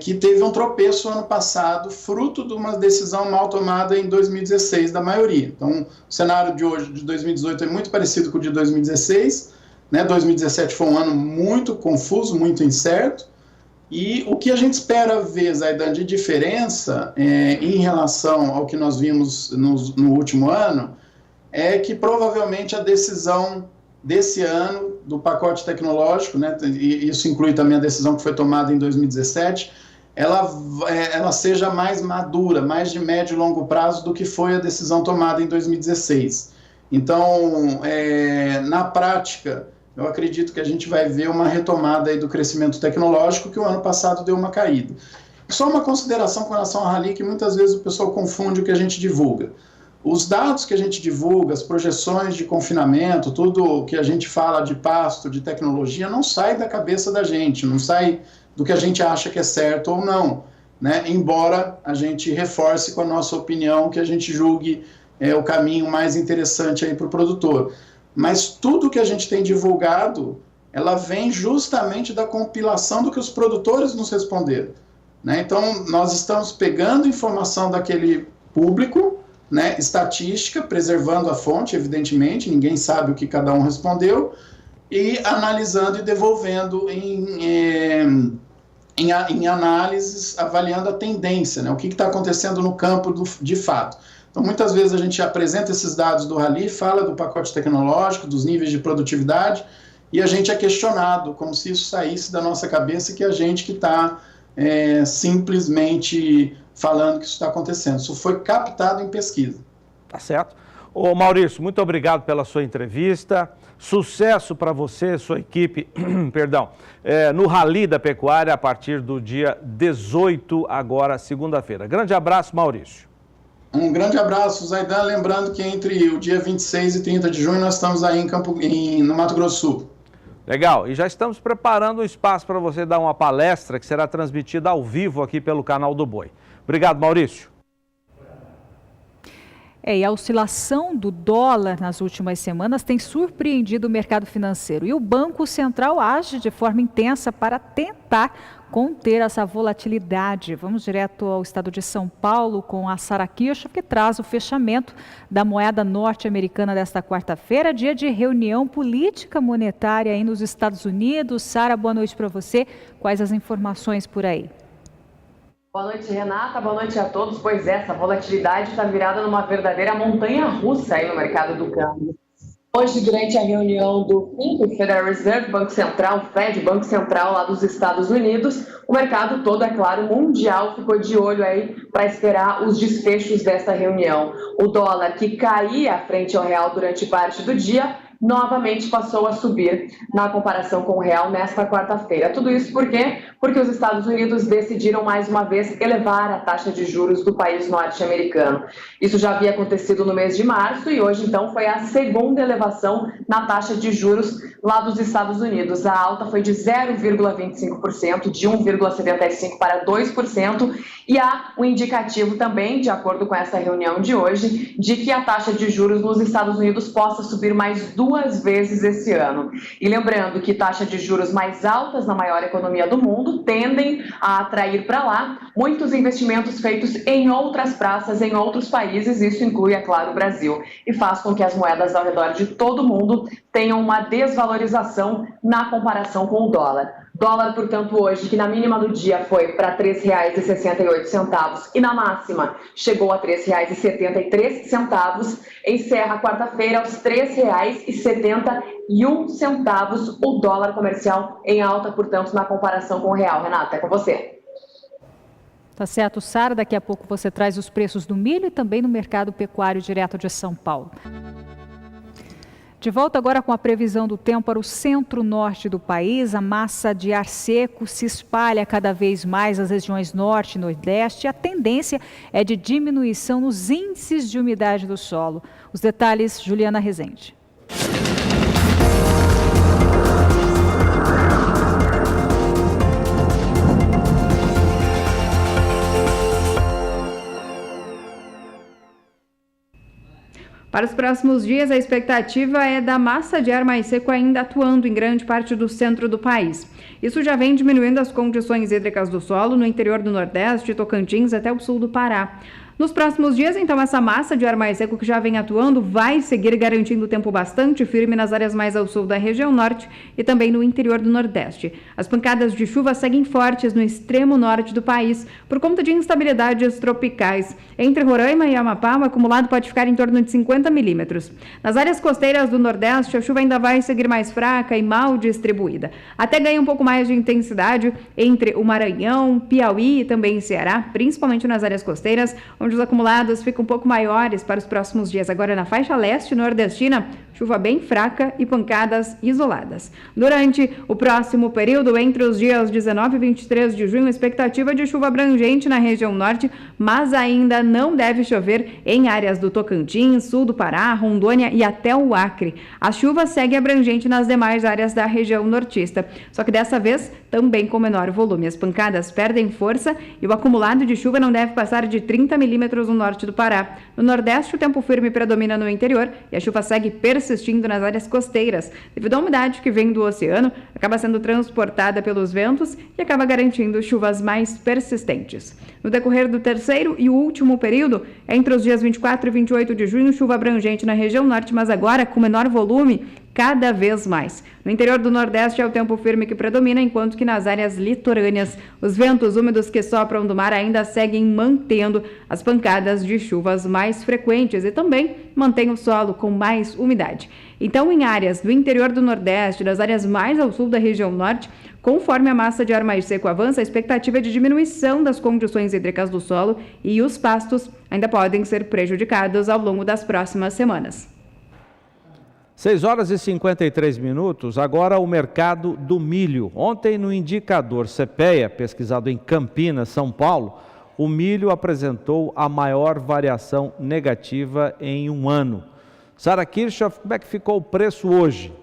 que teve um tropeço ano passado, fruto de uma decisão mal tomada em 2016 da maioria. Então, o cenário de hoje, de 2018, é muito parecido com o de 2016, né? 2017 foi um ano muito confuso, muito incerto, e o que a gente espera ver, Zaidan, de diferença em relação ao que nós vimos no último ano, é que provavelmente a decisão desse ano do pacote tecnológico, né, e isso inclui também a decisão que foi tomada em 2017, ela seja mais madura, mais de médio e longo prazo do que foi a decisão tomada em 2016. Então, na prática, eu acredito que a gente vai ver uma retomada aí do crescimento tecnológico, que o ano passado deu uma caída. Só uma consideração com relação ao Rally, que muitas vezes o pessoal confunde o que a gente divulga. Os dados que a gente divulga, as projeções de confinamento, tudo que a gente fala de pasto, de tecnologia, não sai da cabeça da gente, não sai do que a gente acha que é certo ou não, né? Embora a gente reforce com a nossa opinião que a gente julgue o caminho mais interessante aí para o produtor. Mas tudo que a gente tem divulgado, ela vem justamente da compilação do que os produtores nos responderam, né? Então, nós estamos pegando informação daquele público, né, estatística, preservando a fonte, evidentemente, ninguém sabe o que cada um respondeu, e analisando e devolvendo em análises, avaliando a tendência, né, o que está acontecendo no campo de fato. Então, muitas vezes a gente apresenta esses dados do Rally, fala do pacote tecnológico, dos níveis de produtividade, e a gente é questionado, como se isso saísse da nossa cabeça, que a gente que está simplesmente falando que isso está acontecendo. Isso foi captado em pesquisa. Tá certo. Ô Maurício, muito obrigado pela sua entrevista. Sucesso para você, sua equipe, perdão, no Rally da Pecuária a partir do dia 18, agora segunda-feira. Grande abraço, Maurício. Um grande abraço, Zaidan. Lembrando que entre o dia 26 e 30 de junho nós estamos aí no Mato Grosso do Sul. Legal, e já estamos preparando um espaço para você dar uma palestra que será transmitida ao vivo aqui pelo canal do Boi. Obrigado, Maurício. E a oscilação do dólar nas últimas semanas tem surpreendido o mercado financeiro. E o Banco Central age de forma intensa para tentar conter essa volatilidade. Vamos direto ao estado de São Paulo com a Sara Kirchhoff, que traz o fechamento da moeda norte-americana desta quarta-feira, dia de reunião política monetária aí nos Estados Unidos. Sara, boa noite para você. Quais as informações por aí? Boa noite, Renata. Boa noite a todos. Pois é, essa volatilidade está virada numa verdadeira montanha-russa aí no mercado do câmbio. Hoje, durante a reunião do FINC, Federal Reserve, Banco Central, Fed, Banco Central lá dos Estados Unidos, o mercado todo, é claro, mundial, ficou de olho aí para esperar os desfechos dessa reunião. O dólar, que caía frente ao real durante parte do dia, novamente passou a subir na comparação com o real nesta quarta-feira. Tudo isso por quê? Porque os Estados Unidos decidiram mais uma vez elevar a taxa de juros do país norte-americano. Isso já havia acontecido no mês de março e hoje, então, foi a segunda elevação na taxa de juros lá dos Estados Unidos. A alta foi de 0,25%, de 1,75% para 2%, e há um indicativo também, de acordo com essa reunião de hoje, de que a taxa de juros nos Estados Unidos possa subir mais 2 vezes esse ano. E lembrando que taxas de juros mais altas na maior economia do mundo tendem a atrair para lá muitos investimentos feitos em outras praças, em outros países, isso inclui, é claro, o Brasil, e faz com que as moedas ao redor de todo o mundo tenham uma desvalorização na comparação com o dólar. Dólar, portanto, hoje, que na mínima do dia foi para R$ 3,68 e na máxima chegou a R$ 3,73, encerra a quarta-feira aos R$ 3,71, o dólar comercial em alta, portanto, na comparação com o real. Renata, é com você. Tá certo, Sara. Daqui a pouco você traz os preços do milho e também no mercado pecuário direto de São Paulo. De volta agora com a previsão do tempo para o centro-norte do país. A massa de ar seco se espalha cada vez mais nas regiões norte e nordeste. A tendência é de diminuição nos índices de umidade do solo. Os detalhes, Juliana Rezende. Para os próximos dias, a expectativa é da massa de ar mais seco ainda atuando em grande parte do centro do país. Isso já vem diminuindo as condições hídricas do solo no interior do Nordeste, Tocantins até o sul do Pará. Nos próximos dias, então, essa massa de ar mais seco que já vem atuando vai seguir garantindo tempo bastante firme nas áreas mais ao sul da região norte e também no interior do Nordeste. As pancadas de chuva seguem fortes no extremo norte do país por conta de instabilidades tropicais. Entre Roraima e Amapá, o acumulado pode ficar em torno de 50 milímetros. Nas áreas costeiras do Nordeste, a chuva ainda vai seguir mais fraca e mal distribuída. Até ganha um pouco mais de intensidade entre o Maranhão, Piauí e também Ceará, principalmente nas áreas costeiras, onde os acumulados ficam um pouco maiores para os próximos dias. Agora, na faixa leste nordestina, chuva bem fraca e pancadas isoladas. Durante o próximo período, entre os dias 19 e 23 de junho, expectativa de chuva abrangente na região norte, mas ainda não deve chover em áreas do Tocantins, sul do Pará, Rondônia e até o Acre. A chuva segue abrangente nas demais áreas da região nortista, só que dessa vez também com menor volume. As pancadas perdem força e o acumulado de chuva não deve passar de 30 milímetros no norte do Pará. No Nordeste, o tempo firme predomina no interior e a chuva segue persistindo nas áreas costeiras. Devido à umidade que vem do oceano, acaba sendo transportada pelos ventos e acaba garantindo chuvas mais persistentes. No decorrer do terceiro e último período, entre os dias 24 e 28 de junho, chuva abrangente na região norte, mas agora com menor volume, cada vez mais. No interior do Nordeste é o tempo firme que predomina, enquanto que nas áreas litorâneas, os ventos úmidos que sopram do mar ainda seguem mantendo as pancadas de chuvas mais frequentes e também mantém o solo com mais umidade. Então, em áreas do interior do Nordeste, das áreas mais ao sul da região norte, conforme a massa de ar mais seco avança, a expectativa é de diminuição das condições hídricas do solo e os pastos ainda podem ser prejudicados ao longo das próximas semanas. 6 horas e 53 minutos, agora o mercado do milho. Ontem no indicador CPEA, pesquisado em Campinas, São Paulo, o milho apresentou a maior variação negativa em um ano. Sara Kirchhoff, como é que ficou o preço hoje?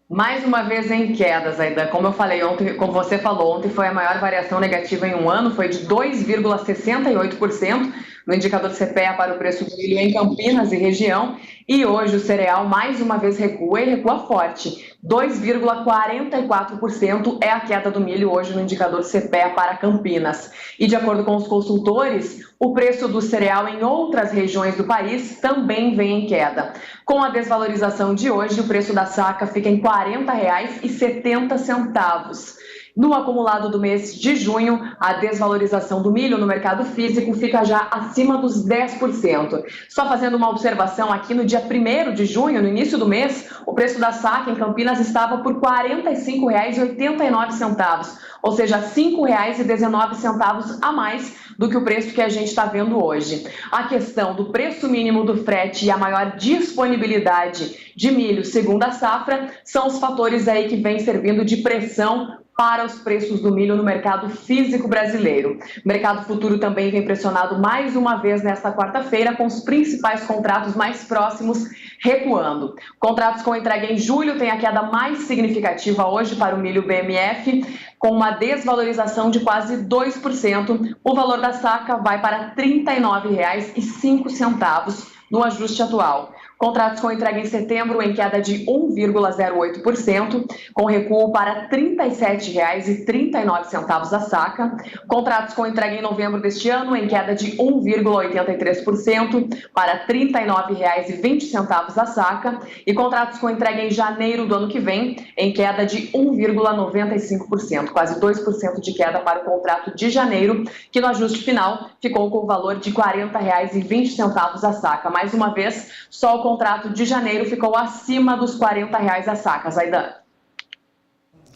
Mais uma vez em quedas, Aidan. Como eu falei ontem, como você falou, ontem foi a maior variação negativa em um ano, foi de 2,68% no indicador CPEA para o preço do milho em Campinas e região. E hoje o cereal mais uma vez recua e recua forte. 2,44% é a queda do milho hoje no indicador CPEA para Campinas. E de acordo com os consultores, o preço do cereal em outras regiões do país também vem em queda. Com a desvalorização de hoje, o preço da saca fica em R$ 40,70. No acumulado do mês de junho, a desvalorização do milho no mercado físico fica já acima dos 10%. Só fazendo uma observação aqui, no dia 1º de junho, no início do mês, o preço da saca em Campinas estava por R$ 45,89, ou seja, R$ 5,19 a mais do que o preço que a gente está vendo hoje. A questão do preço mínimo do frete e a maior disponibilidade de milho, segundo a safra, são os fatores aí que vêm servindo de pressão para os preços do milho no mercado físico brasileiro. O mercado futuro também vem pressionado mais uma vez nesta quarta-feira, com os principais contratos mais próximos recuando. Contratos com entrega em julho têm a queda mais significativa hoje para o milho BMF, com uma desvalorização de quase 2%. O valor da saca vai para R$ 39,05 no ajuste atual. Contratos com entrega em setembro em queda de 1,08%, com recuo para R$ 37,39 a saca. Contratos com entrega em novembro deste ano em queda de 1,83% para R$ 39,20 a saca. E contratos com entrega em janeiro do ano que vem em queda de 1,95%, quase 2% de queda para o contrato de janeiro, que no ajuste final ficou com o valor de R$ 40,20 a saca. Mais uma vez, só o contrato de janeiro ficou acima dos R$ 40 a saca, Zaidan.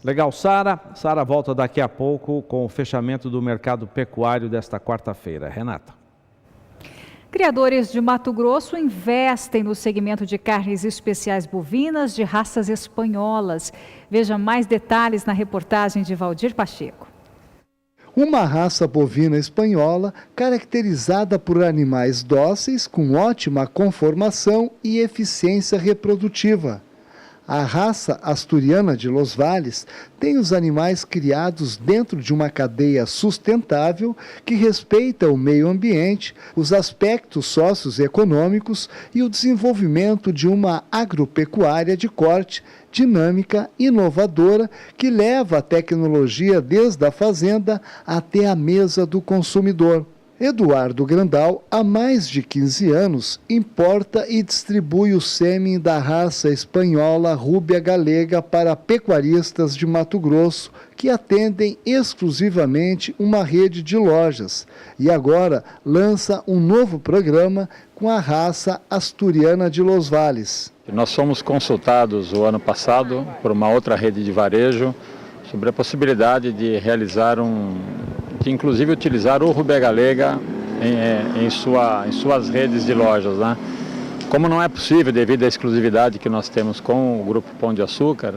Legal, Sara. Sara volta daqui a pouco com o fechamento do mercado pecuário desta quarta-feira. Renata. Criadores de Mato Grosso investem no segmento de carnes especiais bovinas de raças espanholas. Veja mais detalhes na reportagem de Valdir Pacheco. Uma raça bovina espanhola caracterizada por animais dóceis com ótima conformação e eficiência reprodutiva. A raça asturiana de Los Valles tem os animais criados dentro de uma cadeia sustentável que respeita o meio ambiente, os aspectos socioeconômicos e o desenvolvimento de uma agropecuária de corte dinâmica, inovadora, que leva a tecnologia desde a fazenda até a mesa do consumidor. Eduardo Grandal, há mais de 15 anos, importa e distribui o sêmen da raça espanhola Rúbia Galega para pecuaristas de Mato Grosso, que atendem exclusivamente uma rede de lojas. E agora lança um novo programa com a raça asturiana de Los Valles. Nós fomos consultados o ano passado por uma outra rede de varejo sobre a possibilidade de realizar de inclusive utilizar o Rúbia Galega em suas redes de lojas, né? Como não é possível devido à exclusividade que nós temos com o Grupo Pão de Açúcar,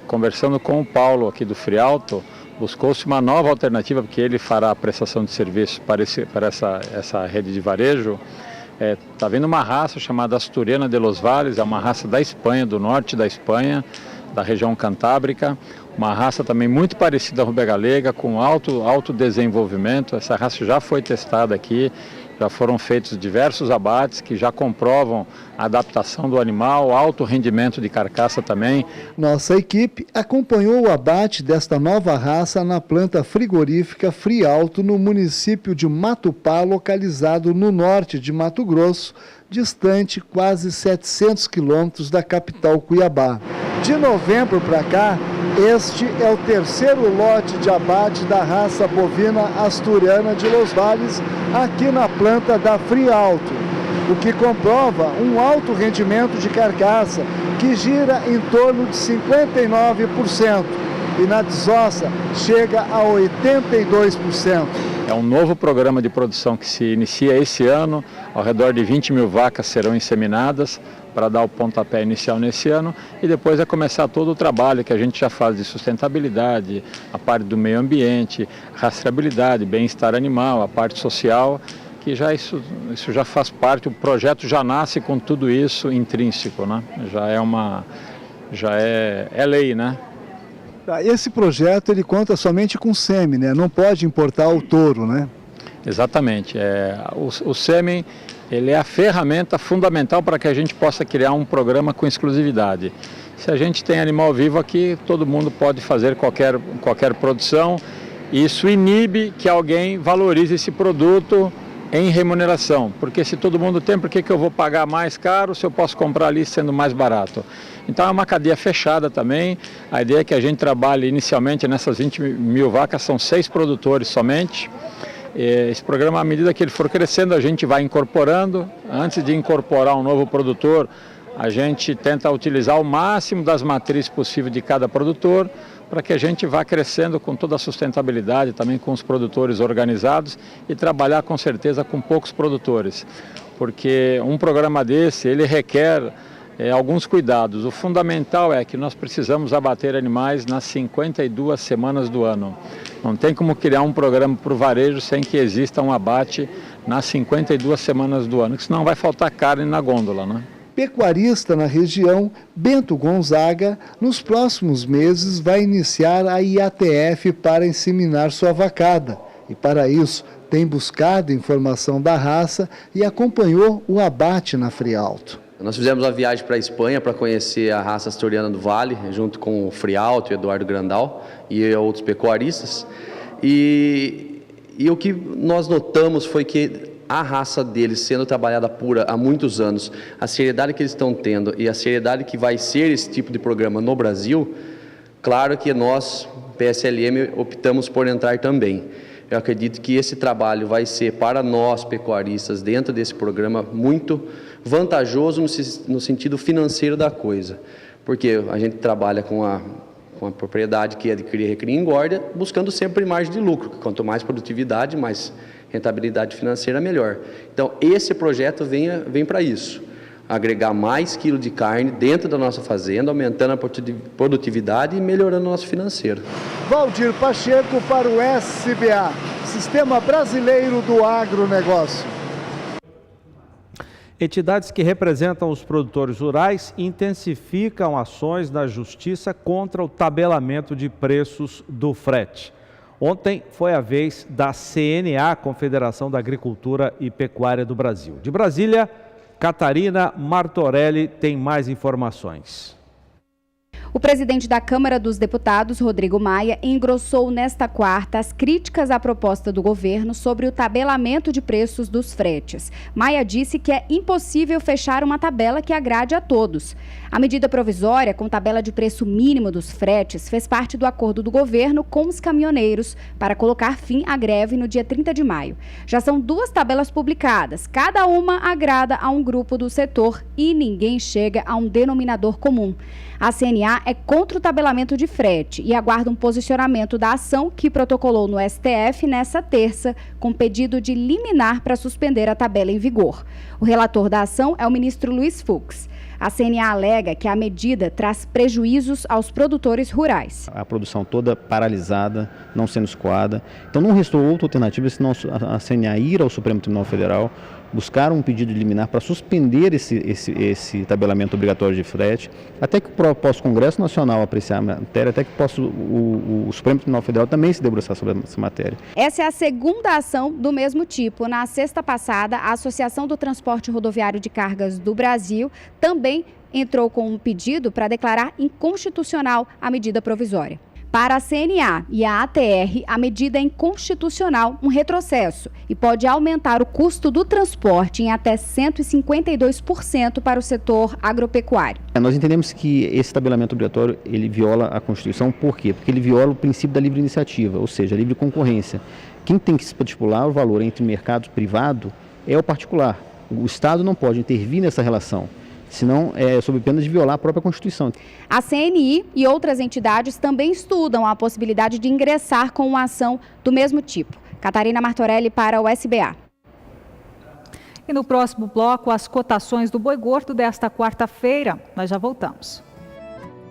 conversando com o Paulo aqui do Frialto, buscou-se uma nova alternativa, porque ele fará a prestação de serviço para essa rede de varejo. Está vindo uma raça chamada Asturiana de Los Valles, é uma raça da Espanha, do norte da Espanha, da região cantábrica, uma raça também muito parecida à Rúbia Galega, com alto desenvolvimento. Essa raça já foi testada aqui, já foram feitos diversos abates que já comprovam a adaptação do animal, alto rendimento de carcaça também. Nossa equipe acompanhou o abate desta nova raça na planta frigorífica Frialto, no município de Matupá, localizado no norte de Mato Grosso, distante quase 700 quilômetros da capital Cuiabá. De novembro para cá, este é o terceiro lote de abate da raça bovina asturiana de Los Valles aqui na planta da Frialto, o que comprova um alto rendimento de carcaça que gira em torno de 59% e na desossa chega a 82%. É um novo programa de produção que se inicia esse ano, ao redor de 20 mil vacas serão inseminadas para dar o pontapé inicial nesse ano e depois vai começar todo o trabalho que a gente já faz de sustentabilidade, a parte do meio ambiente, rastreabilidade, bem-estar animal, a parte social, que já isso já faz parte, o projeto já nasce com tudo isso intrínseco, né? Já é lei, né? Esse projeto ele conta somente com sêmen, né? Não pode importar o touro, né? Exatamente. O sêmen ele é a ferramenta fundamental para que a gente possa criar um programa com exclusividade. Se a gente tem animal vivo aqui, todo mundo pode fazer qualquer produção. E isso inibe que alguém valorize esse produto em remuneração, porque se todo mundo tem, por que eu vou pagar mais caro se eu posso comprar ali sendo mais barato? Então é uma cadeia fechada também. A ideia é que a gente trabalhe inicialmente nessas 20 mil vacas, são 6 produtores somente. Esse programa, à medida que ele for crescendo, a gente vai incorporando. Antes de incorporar um novo produtor, a gente tenta utilizar o máximo das matrizes possível de cada produtor, para que a gente vá crescendo com toda a sustentabilidade, também com os produtores organizados e trabalhar com certeza com poucos produtores. Porque um programa desse, ele requer alguns cuidados. O fundamental é que nós precisamos abater animais nas 52 semanas do ano. Não tem como criar um programa para o varejo sem que exista um abate nas 52 semanas do ano, que senão vai faltar carne na gôndola, né? Pecuarista na região, Bento Gonzaga, nos próximos meses vai iniciar a IATF para inseminar sua vacada. E para isso, tem buscado informação da raça e acompanhou o abate na Frialto. Nós fizemos uma viagem para a Espanha para conhecer a raça Asturiana do Vale, junto com o Frialto e Eduardo Grandal e outros pecuaristas. E o que nós notamos foi que a raça deles, sendo trabalhada pura há muitos anos, a seriedade que eles estão tendo e a seriedade que vai ser esse tipo de programa no Brasil, claro que nós, PSLM, optamos por entrar também. Eu acredito que esse trabalho vai ser, para nós, pecuaristas, dentro desse programa, muito vantajoso no sentido financeiro da coisa. Porque a gente trabalha com a propriedade que é de cria, recria e engorda, buscando sempre margem de lucro. Quanto mais produtividade, mais rentabilidade financeira, melhor. Então, esse projeto vem para isso. Agregar mais quilo de carne dentro da nossa fazenda, aumentando a produtividade e melhorando o nosso financeiro. Valdir Pacheco para o SBA, Sistema Brasileiro do Agronegócio. Entidades que representam os produtores rurais intensificam ações na justiça contra o tabelamento de preços do frete. Ontem foi a vez da CNA, Confederação da Agricultura e Pecuária do Brasil. De Brasília, Catarina Martorelli tem mais informações. O presidente da Câmara dos Deputados, Rodrigo Maia, engrossou nesta quarta as críticas à proposta do governo sobre o tabelamento de preços dos fretes. Maia disse que é impossível fechar uma tabela que agrade a todos. A medida provisória, com tabela de preço mínimo dos fretes, fez parte do acordo do governo com os caminhoneiros para colocar fim à greve no dia 30 de maio. Já são 2 tabelas publicadas, cada uma agrada a um grupo do setor e ninguém chega a um denominador comum. A CNA é contra o tabelamento de frete e aguarda um posicionamento da ação que protocolou no STF nessa terça, com pedido de liminar para suspender a tabela em vigor. O relator da ação é o ministro Luiz Fux. A CNA alega que a medida traz prejuízos aos produtores rurais. A produção toda paralisada, não sendo escoada. Então não restou outra alternativa senão a CNA ir ao Supremo Tribunal Federal, buscar um pedido de liminar para suspender esse tabelamento obrigatório de frete, até que possa o Congresso Nacional apreciar a matéria, até que possa o Supremo Tribunal Federal também se debruçar sobre essa matéria. Essa é a segunda ação do mesmo tipo. Na sexta passada, a Associação do Transporte Rodoviário de Cargas do Brasil também entrou com um pedido para declarar inconstitucional a medida provisória. Para a CNA e a ATR, a medida é inconstitucional, um retrocesso, e pode aumentar o custo do transporte em até 152% para o setor agropecuário. Nós entendemos que esse tabelamento obrigatório, ele viola a Constituição. Por quê? Porque ele viola o princípio da livre iniciativa, ou seja, a livre concorrência. Quem tem que estipular o valor entre o mercado privado é o particular. O Estado não pode intervir nessa relação, senão é sob pena de violar a própria Constituição. A CNI e outras entidades também estudam a possibilidade de ingressar com uma ação do mesmo tipo. Catarina Martorelli para o SBA. E no próximo bloco, as cotações do boi gordo desta quarta-feira. Nós já voltamos.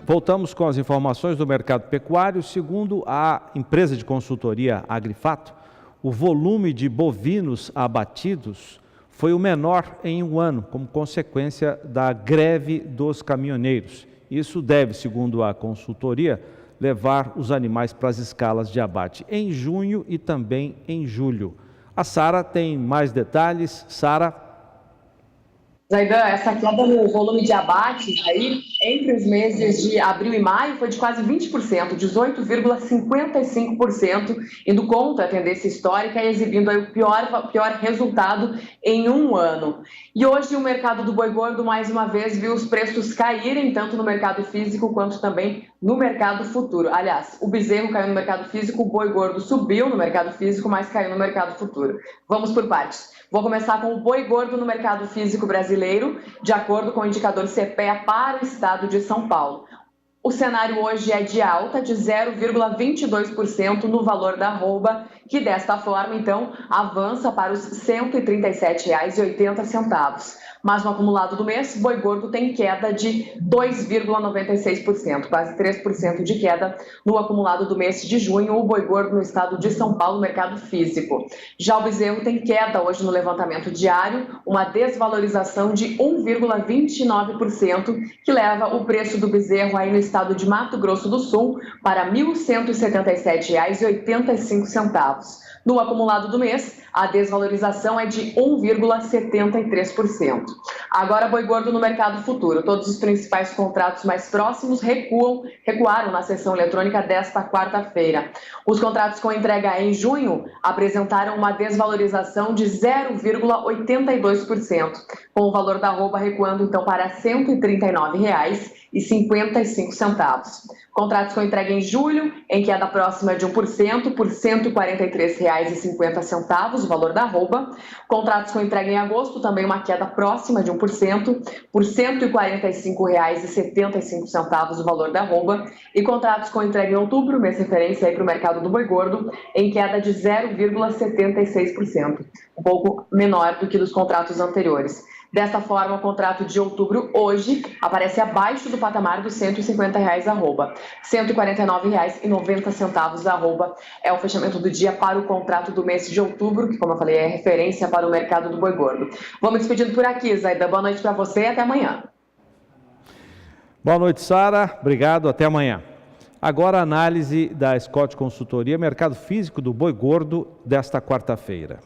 Voltamos com as informações do mercado pecuário. Segundo a empresa de consultoria Agrifato, o volume de bovinos abatidos foi o menor em um ano, como consequência da greve dos caminhoneiros. Isso deve, segundo a consultoria, levar os animais para as escalas de abate em junho e também em julho. A Sara tem mais detalhes. Sara. Zaidan, essa queda no volume de abates aí, entre os meses de abril e maio, foi de quase 20%, 18,55%, indo contra a tendência histórica e exibindo aí o pior resultado em um ano. E hoje o mercado do boi gordo, mais uma vez, viu os preços caírem, tanto no mercado físico quanto também no mercado futuro. Aliás, o bezerro caiu no mercado físico, o boi gordo subiu no mercado físico, mas caiu no mercado futuro. Vamos por partes. Vou começar com o boi gordo no mercado físico brasileiro, de acordo com o indicador CPEA para o estado de São Paulo. O cenário hoje é de alta de 0,22% no valor da arroba, que desta forma, então, avança para os R$ 137,80. Mas no acumulado do mês, boi gordo tem queda de 2,96%, quase 3% de queda no acumulado do mês de junho, o boi gordo no estado de São Paulo, mercado físico. Já o bezerro tem queda hoje no levantamento diário, uma desvalorização de 1,29%, que leva o preço do bezerro aí no estado de Mato Grosso do Sul para R$ 1.177,85. No acumulado do mês, a desvalorização é de 1,73%. Agora, boi gordo no mercado futuro. Todos os principais contratos mais próximos recuaram na sessão eletrônica desta quarta-feira. Os contratos com entrega em junho apresentaram uma desvalorização de 0,82%, com o valor da arroba recuando então para R$ 139,55. Contratos com entrega em julho, em queda próxima de 1%, por R$ 143,50, o valor da arroba. Contratos com entrega em agosto, também uma queda próxima de 1%, por R$ 145,75, o valor da arroba. E contratos com entrega em outubro, mês referência aí para o mercado do boi gordo, em queda de 0,76%, um pouco menor do que dos contratos anteriores. Desta forma, o contrato de outubro hoje aparece abaixo do patamar dos R$ 150 arroba. R$ 149,90 arroba é o fechamento do dia para o contrato do mês de outubro, que, como eu falei, é referência para o mercado do boi gordo. Vamos despedindo por aqui, Zaidan. Boa noite para você e até amanhã. Boa noite, Sara. Obrigado, até amanhã. Agora a análise da Scott Consultoria, mercado físico do boi gordo desta quarta-feira.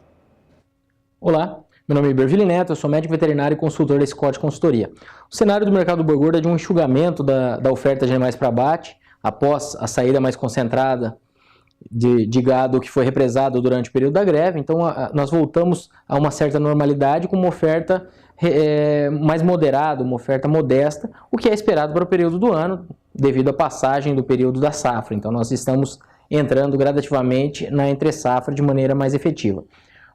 Olá. Meu nome é Iberville Neto, eu sou médico veterinário e consultor da Scott Consultoria. O cenário do mercado do boi gordo é de um enxugamento da oferta de animais para abate, após a saída mais concentrada de gado que foi represado durante o período da greve. Então, nós voltamos a uma certa normalidade com uma oferta mais moderada, uma oferta modesta, o que é esperado para o período do ano, devido à passagem do período da safra. Então, nós estamos entrando gradativamente na entre-safra de maneira mais efetiva.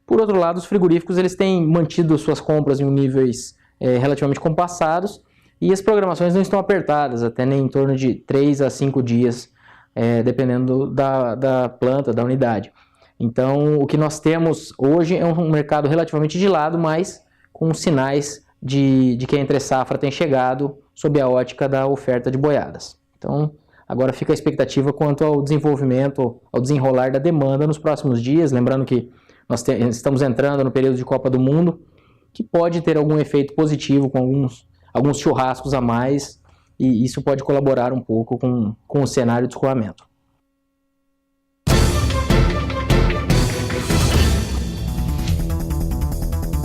Por outro lado, os frigoríficos eles têm mantido suas compras em níveis relativamente compassados e as programações não estão apertadas, até nem em torno de 3 a 5 dias, dependendo da planta, da unidade. Então, o que nós temos hoje é um mercado relativamente de lado, mas com sinais de que a entre-safra tem chegado sob a ótica da oferta de boiadas. Então, agora fica a expectativa quanto ao desenvolvimento, ao desenrolar da demanda nos próximos dias, lembrando que nós estamos entrando no período de Copa do Mundo, que pode ter algum efeito positivo com alguns churrascos a mais, e isso pode colaborar um pouco com o cenário de escoamento.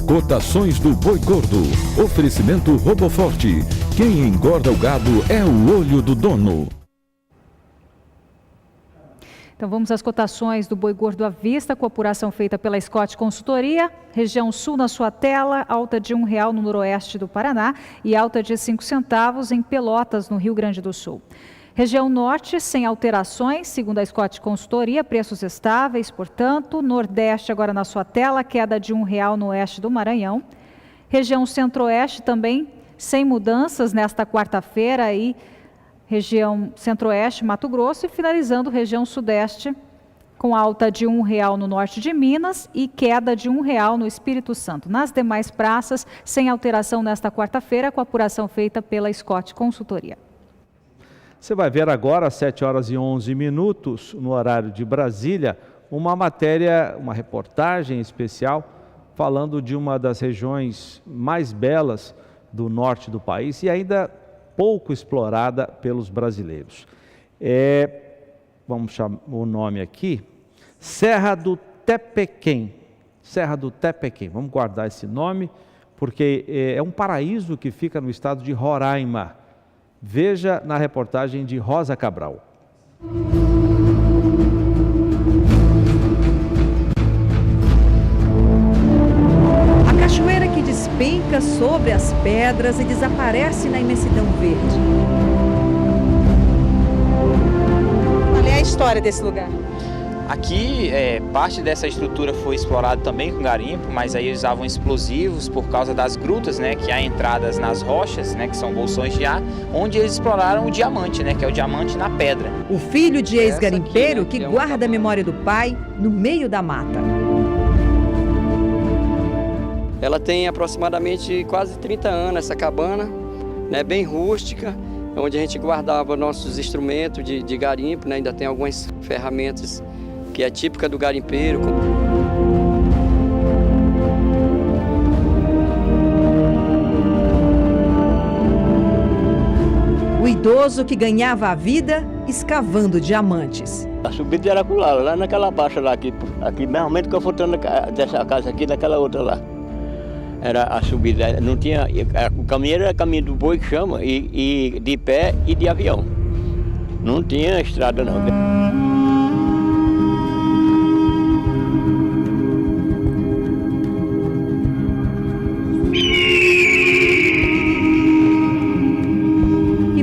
Cotações do boi gordo. Oferecimento Roboforte. Quem engorda o gado é o olho do dono. Então vamos às cotações do boi gordo à vista, com a apuração feita pela Scott Consultoria. Região sul na sua tela, alta de R$ 1,00 no noroeste do Paraná e alta de 5 centavos em Pelotas, no Rio Grande do Sul. Região norte, sem alterações, segundo a Scott Consultoria, preços estáveis, portanto. Nordeste agora na sua tela, queda de R$ 1,00 no oeste do Maranhão. Região centro-oeste também, sem mudanças nesta quarta-feira aí. Região centro-oeste, Mato Grosso, e finalizando região sudeste, com alta de R$ 1,00 no norte de Minas e queda de R$ 1,00 no Espírito Santo. Nas demais praças, sem alteração nesta quarta-feira, com a apuração feita pela Scott Consultoria. Você vai ver agora, às 7h11, no horário de Brasília, uma matéria, uma reportagem especial, falando de uma das regiões mais belas do norte do país e ainda pouco explorada pelos brasileiros. Vamos chamar o nome aqui, Serra do Tepequém. Serra do Tepequém, vamos guardar esse nome, porque é um paraíso que fica no estado de Roraima. Veja na reportagem de Rosa Cabral. A cachoeira que despenca sobre as pedras e desaparece na imensidão verde. Qual é a história desse lugar? Aqui, parte dessa estrutura foi explorada também com garimpo, mas aí usavam explosivos por causa das grutas, né, que há entradas nas rochas, né, que são bolsões de ar, onde eles exploraram o diamante, né, que é o diamante na pedra. O filho de ex-garimpeiro que guarda a memória do pai no meio da mata. Ela tem aproximadamente quase 30 anos, essa cabana, né, bem rústica, onde a gente guardava nossos instrumentos de garimpo, né, ainda tem algumas ferramentas que é típica do garimpeiro. O idoso que ganhava a vida escavando diamantes. A subida era lá naquela baixa lá, aqui realmente que eu faltando dessa casa aqui, naquela outra lá. Era a subida, não tinha, o caminho era caminho do boi que chama, e de pé e de avião. Não tinha estrada não.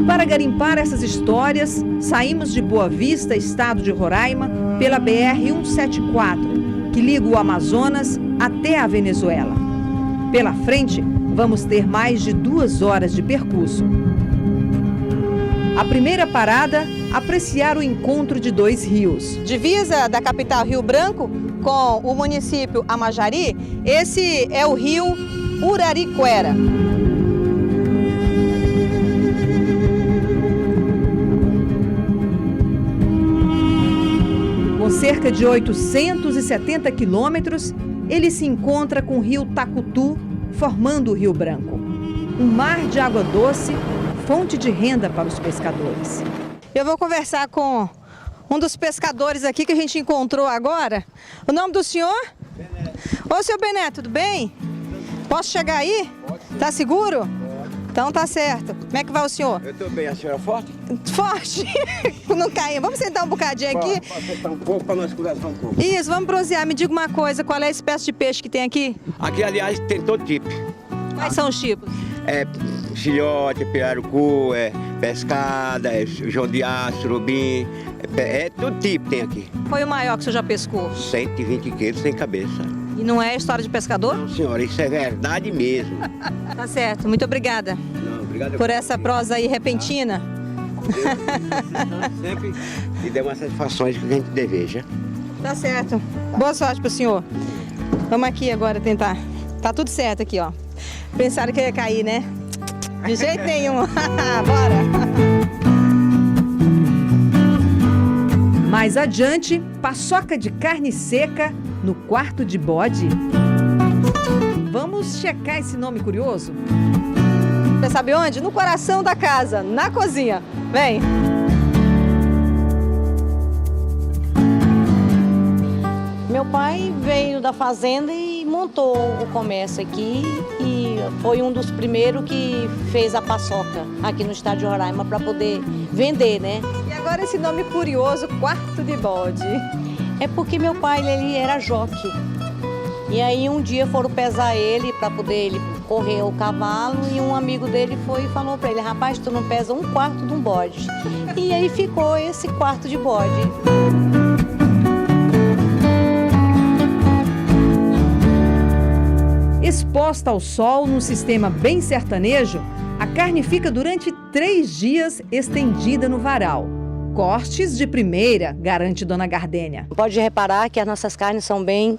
Para garimpar essas histórias, saímos de Boa Vista, estado de Roraima, pela BR-174, que liga o Amazonas até a Venezuela. Pela frente, vamos ter mais de 2 horas de percurso. A primeira parada, apreciar o encontro de 2 rios. Divisa da capital Rio Branco com o município Amajari, esse é o rio Uraricuera. Com cerca de 870 quilômetros, ele se encontra com o rio Tacutu, formando o Rio Branco. Um mar de água doce, fonte de renda para os pescadores. Eu vou conversar com um dos pescadores aqui que a gente encontrou agora. O nome do senhor? Beneto. Ô, seu Beneto, tudo bem? Posso chegar aí? Pode sim. Tá seguro? Então tá certo. Como é que vai o senhor? Eu tô bem. A senhora é forte? Forte! Não caia. Vamos sentar um bocadinho aqui? Pode sentar um pouco para nós conversar um pouco. Isso, vamos bronzear. Me diga uma coisa, qual é a espécie de peixe que tem aqui? Aqui, aliás, tem todo tipo. Quais são os tipos? Filhote, pirarucu, pescada, jondiá, surubim, todo tipo tem aqui. Foi o maior que o senhor já pescou? 120 quilos sem cabeça. E não é história de pescador? Não, senhora, isso é verdade mesmo. Tá certo, muito obrigada. Não, obrigado por essa prosa aí repentina. Sempre lhe dê uma satisfação que a gente deseja. Tá certo. Boa sorte pro senhor. Vamos aqui agora tentar. Tá tudo certo aqui, ó. Pensaram que eu ia cair, né? De jeito nenhum. Bora! Mais adiante, paçoca de carne seca no quarto de bode. Vamos checar esse nome curioso? Você sabe onde? No coração da casa, na cozinha. Vem! Meu pai veio da fazenda e montou o comércio aqui e foi um dos primeiros que fez a paçoca aqui no estado de Roraima para poder vender, né? E agora esse nome curioso, quarto de bode. É porque meu pai ele era jockey. E aí um dia foram pesar ele para poder ele correr o cavalo e um amigo dele foi e falou para ele: rapaz, tu não pesa 1/4 de um bode. E aí ficou esse quarto de bode. Exposta ao sol num sistema bem sertanejo, a carne fica durante 3 dias estendida no varal. Cortes de primeira, garante Dona Gardênia. Pode reparar que as nossas carnes são bem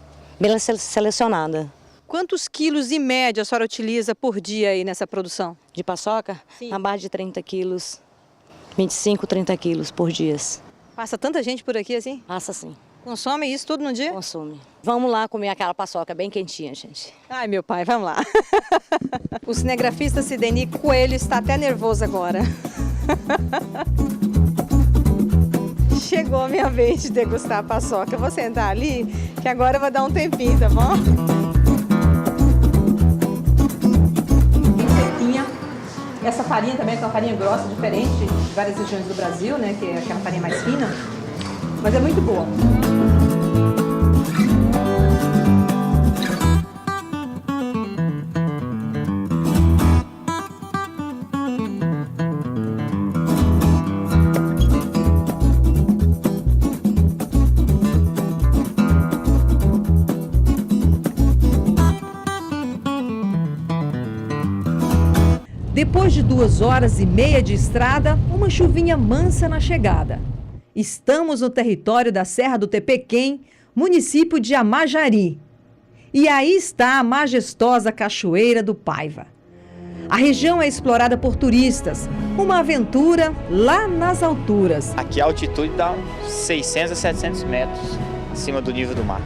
selecionadas. Quantos quilos em média a senhora utiliza por dia aí nessa produção? De paçoca? Sim. Na base de 30 quilos, 25, 30 quilos por dia. Passa tanta gente por aqui assim? Passa sim. Consome isso tudo no dia? Consome. Vamos lá comer aquela paçoca bem quentinha, gente. Ai, meu pai, vamos lá. O cinegrafista Sideni Coelho está até nervoso agora. Chegou a minha vez de degustar a paçoca. Eu vou sentar ali, que agora eu vou dar um tempinho, tá bom? Essa farinha também é uma farinha grossa, diferente de várias regiões do Brasil, né? Que é aquela farinha mais fina. Mas é muito boa. Depois de 2h30 de estrada, uma chuvinha mansa na chegada. Estamos no território da Serra do Tepequém, município de Amajari. E aí está a majestosa Cachoeira do Paiva. A região é explorada por turistas, uma aventura lá nas alturas. Aqui a altitude dá uns 600 a 700 metros acima do nível do mar.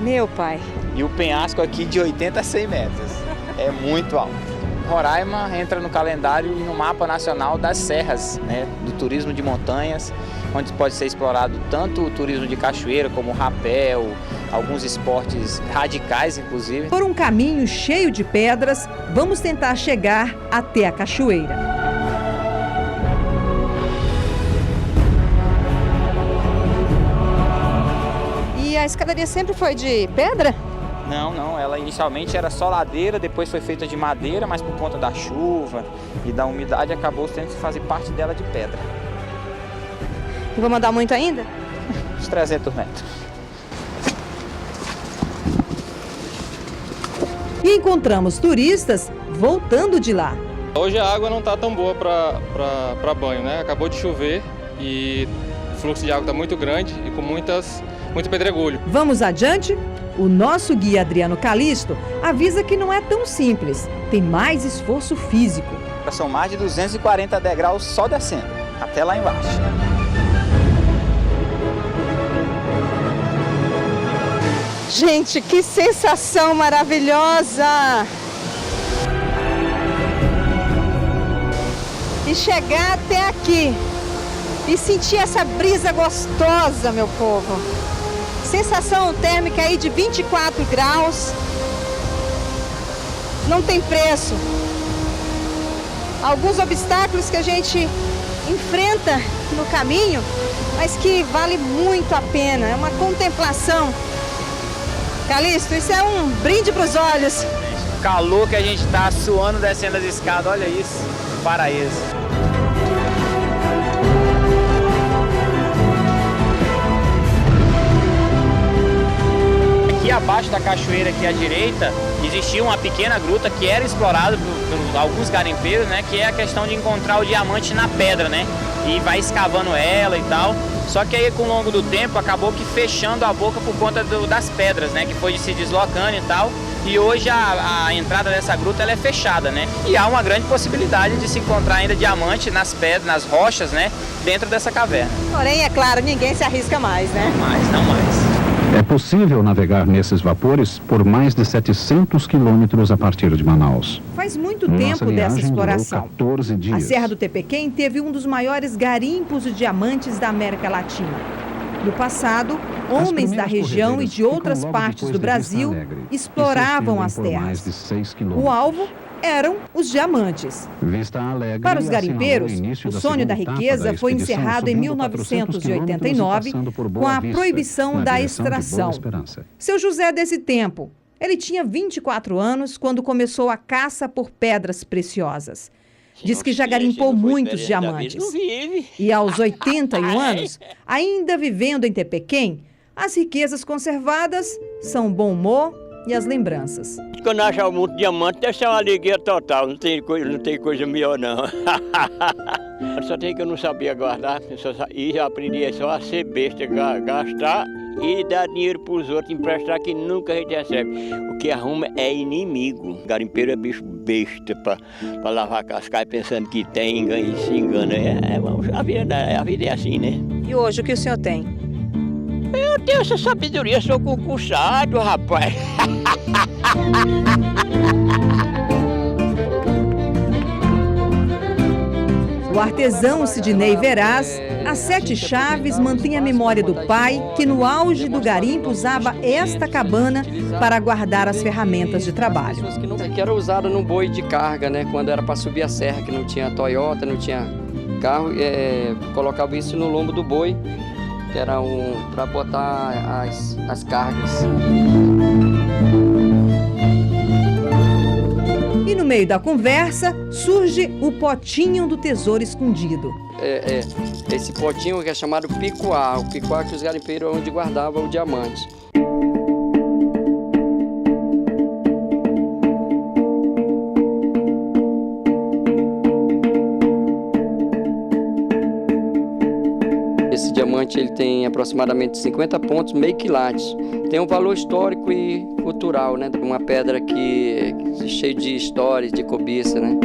Meu pai. E o penhasco aqui de 80 a 100 metros. É muito alto. Roraima entra no calendário e no mapa nacional das serras, né, do turismo de montanhas, onde pode ser explorado tanto o turismo de cachoeira como o rapel, alguns esportes radicais inclusive. Por um caminho cheio de pedras, vamos tentar chegar até a cachoeira. E a escadaria sempre foi de pedra? Não, ela inicialmente era só ladeira, depois foi feita de madeira, mas por conta da chuva e da umidade acabou tendo que fazer parte dela de pedra. E vou mandar muito ainda? Uns 300 metros. E encontramos turistas voltando de lá. Hoje a água não está tão boa para banho, né? Acabou de chover e o fluxo de água está muito grande e com muito pedregulho. Vamos adiante? O nosso guia Adriano Calisto avisa que não é tão simples, tem mais esforço físico. São mais de 240 degraus só descendo, até lá embaixo. Gente, que sensação maravilhosa! E chegar até aqui e sentir essa brisa gostosa, meu povo. Sensação térmica aí de 24 graus. Não tem preço. Alguns obstáculos que a gente enfrenta no caminho, mas que vale muito a pena. É uma contemplação. Calisto, isso é um brinde para os olhos. O calor que a gente está suando descendo as escadas, olha isso, paraíso. Aqui abaixo da cachoeira, aqui à direita, existia uma pequena gruta que era explorada por alguns garimpeiros, né? Que é a questão de encontrar o diamante na pedra, né? E vai escavando ela e tal. Só que aí, com o longo do tempo, acabou que fechando a boca por conta das pedras, né? Que foi se deslocando e tal. E hoje a entrada dessa gruta ela é fechada, né? E há uma grande possibilidade de se encontrar ainda diamante nas pedras, nas rochas, né? Dentro dessa caverna. Porém, é claro, ninguém se arrisca mais, né? Não mais. É possível navegar nesses vapores por mais de 700 quilômetros a partir de Manaus. Faz muito tempo dessa exploração. 14 dias. A Serra do Tepequém teve um dos maiores garimpos de diamantes da América Latina. No passado, homens da região e de outras partes do Brasil exploravam as terras. O alvo eram os diamantes. Para os garimpeiros, o sonho da riqueza foi encerrado em 1989 com a proibição da extração. Seu José desse tempo, ele tinha 24 anos quando começou a caça por pedras preciosas. Diz que já garimpou muitos diamantes. E aos 81 anos, ainda vivendo em Tepequém, as riquezas conservadas são o bom humor e as lembranças. Quando achar muito diamante, deve ser uma alegria total, não tem coisa melhor não. Só tem que eu não sabia guardar, e aprendi só a ser besta, gastar e dar dinheiro para os outros, emprestar que nunca a gente recebe. O que arruma é inimigo. Garimpeiro é bicho besta para lavar cascai pensando que tem, se engana. A vida é assim, né? E hoje o que o senhor tem? Eu tenho essa sabedoria, sou concursado, rapaz. O artesão Sidney Veraz, a Sete Chaves mantém a memória do pai, que no auge do garimpo usava esta cabana para guardar as ferramentas de trabalho. Que era usada no boi de carga, né? Quando era para subir a serra, que não tinha Toyota, não tinha carro, colocava isso no lombo do boi, que era para botar as cargas. E no meio da conversa, surge o potinho do tesouro escondido. Esse potinho que é chamado picuá. O picuá que os garimpeiros é onde guardavam o diamante. Esse diamante ele tem aproximadamente 50 pontos, meio quilate. Tem um valor histórico e cultural, né? Uma pedra que é cheia de histórias, de cobiça, né?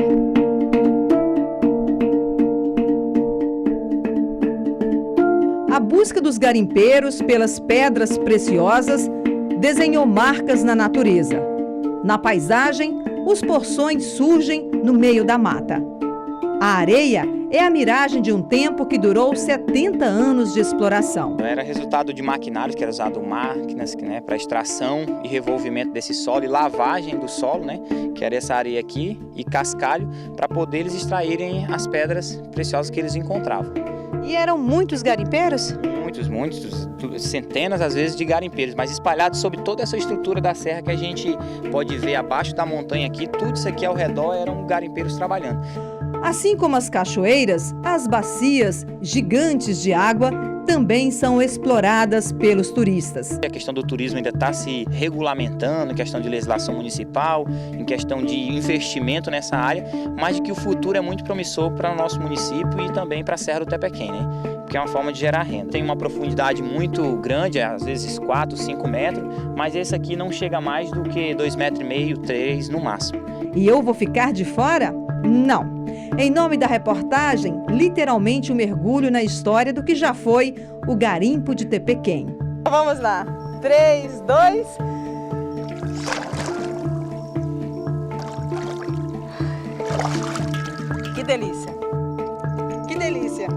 A busca dos garimpeiros pelas pedras preciosas desenhou marcas na natureza. Na paisagem, os porções surgem no meio da mata. A areia é a miragem de um tempo que durou 70 anos de exploração. Era resultado de maquinários, que era usado máquinas, né, para extração e revolvimento desse solo e lavagem do solo, né, que era essa areia aqui, e cascalho, para poder eles extraírem as pedras preciosas que eles encontravam. E eram muitos garimpeiros? Muitos, centenas às vezes de garimpeiros, mas espalhados sobre toda essa estrutura da serra que a gente pode ver abaixo da montanha aqui, tudo isso aqui ao redor eram garimpeiros trabalhando. Assim como as cachoeiras, as bacias gigantes de água também são exploradas pelos turistas. A questão do turismo ainda está se regulamentando, em questão de legislação municipal, em questão de investimento nessa área, mas de que o futuro é muito promissor para o nosso município e também para a Serra do Tepequém, né? Porque é uma forma de gerar renda. Tem uma profundidade muito grande, às vezes 4, 5 metros, mas esse aqui não chega mais do que 2,5 metros, 3 no máximo. E eu vou ficar de fora? Não. Em nome da reportagem, literalmente um mergulho na história do que já foi o garimpo de Tepequém. Vamos lá. 3, 2... Que delícia. Que delícia.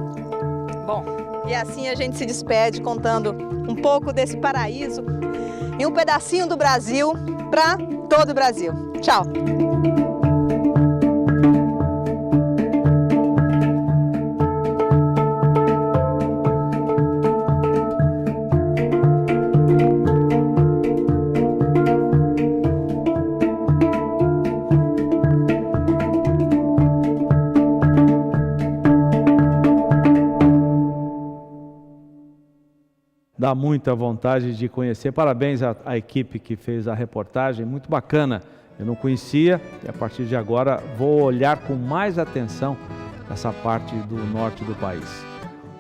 Bom, e assim a gente se despede contando um pouco desse paraíso e um pedacinho do Brasil para todo o Brasil. Tchau. Dá muita vontade de conhecer. Parabéns à equipe que fez a reportagem, muito bacana. Eu não conhecia e a partir de agora vou olhar com mais atenção essa parte do norte do país.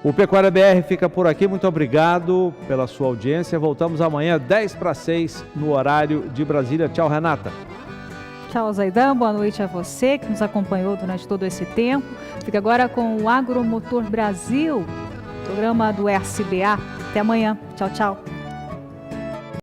O Pecuária BR fica por aqui, muito obrigado pela sua audiência. Voltamos amanhã 5:50 no horário de Brasília. Tchau, Renata. Tchau, Zaidan. Boa noite a você que nos acompanhou durante todo esse tempo. Fica agora com o Agromotor Brasil, programa do SBA. Até amanhã. Tchau, tchau.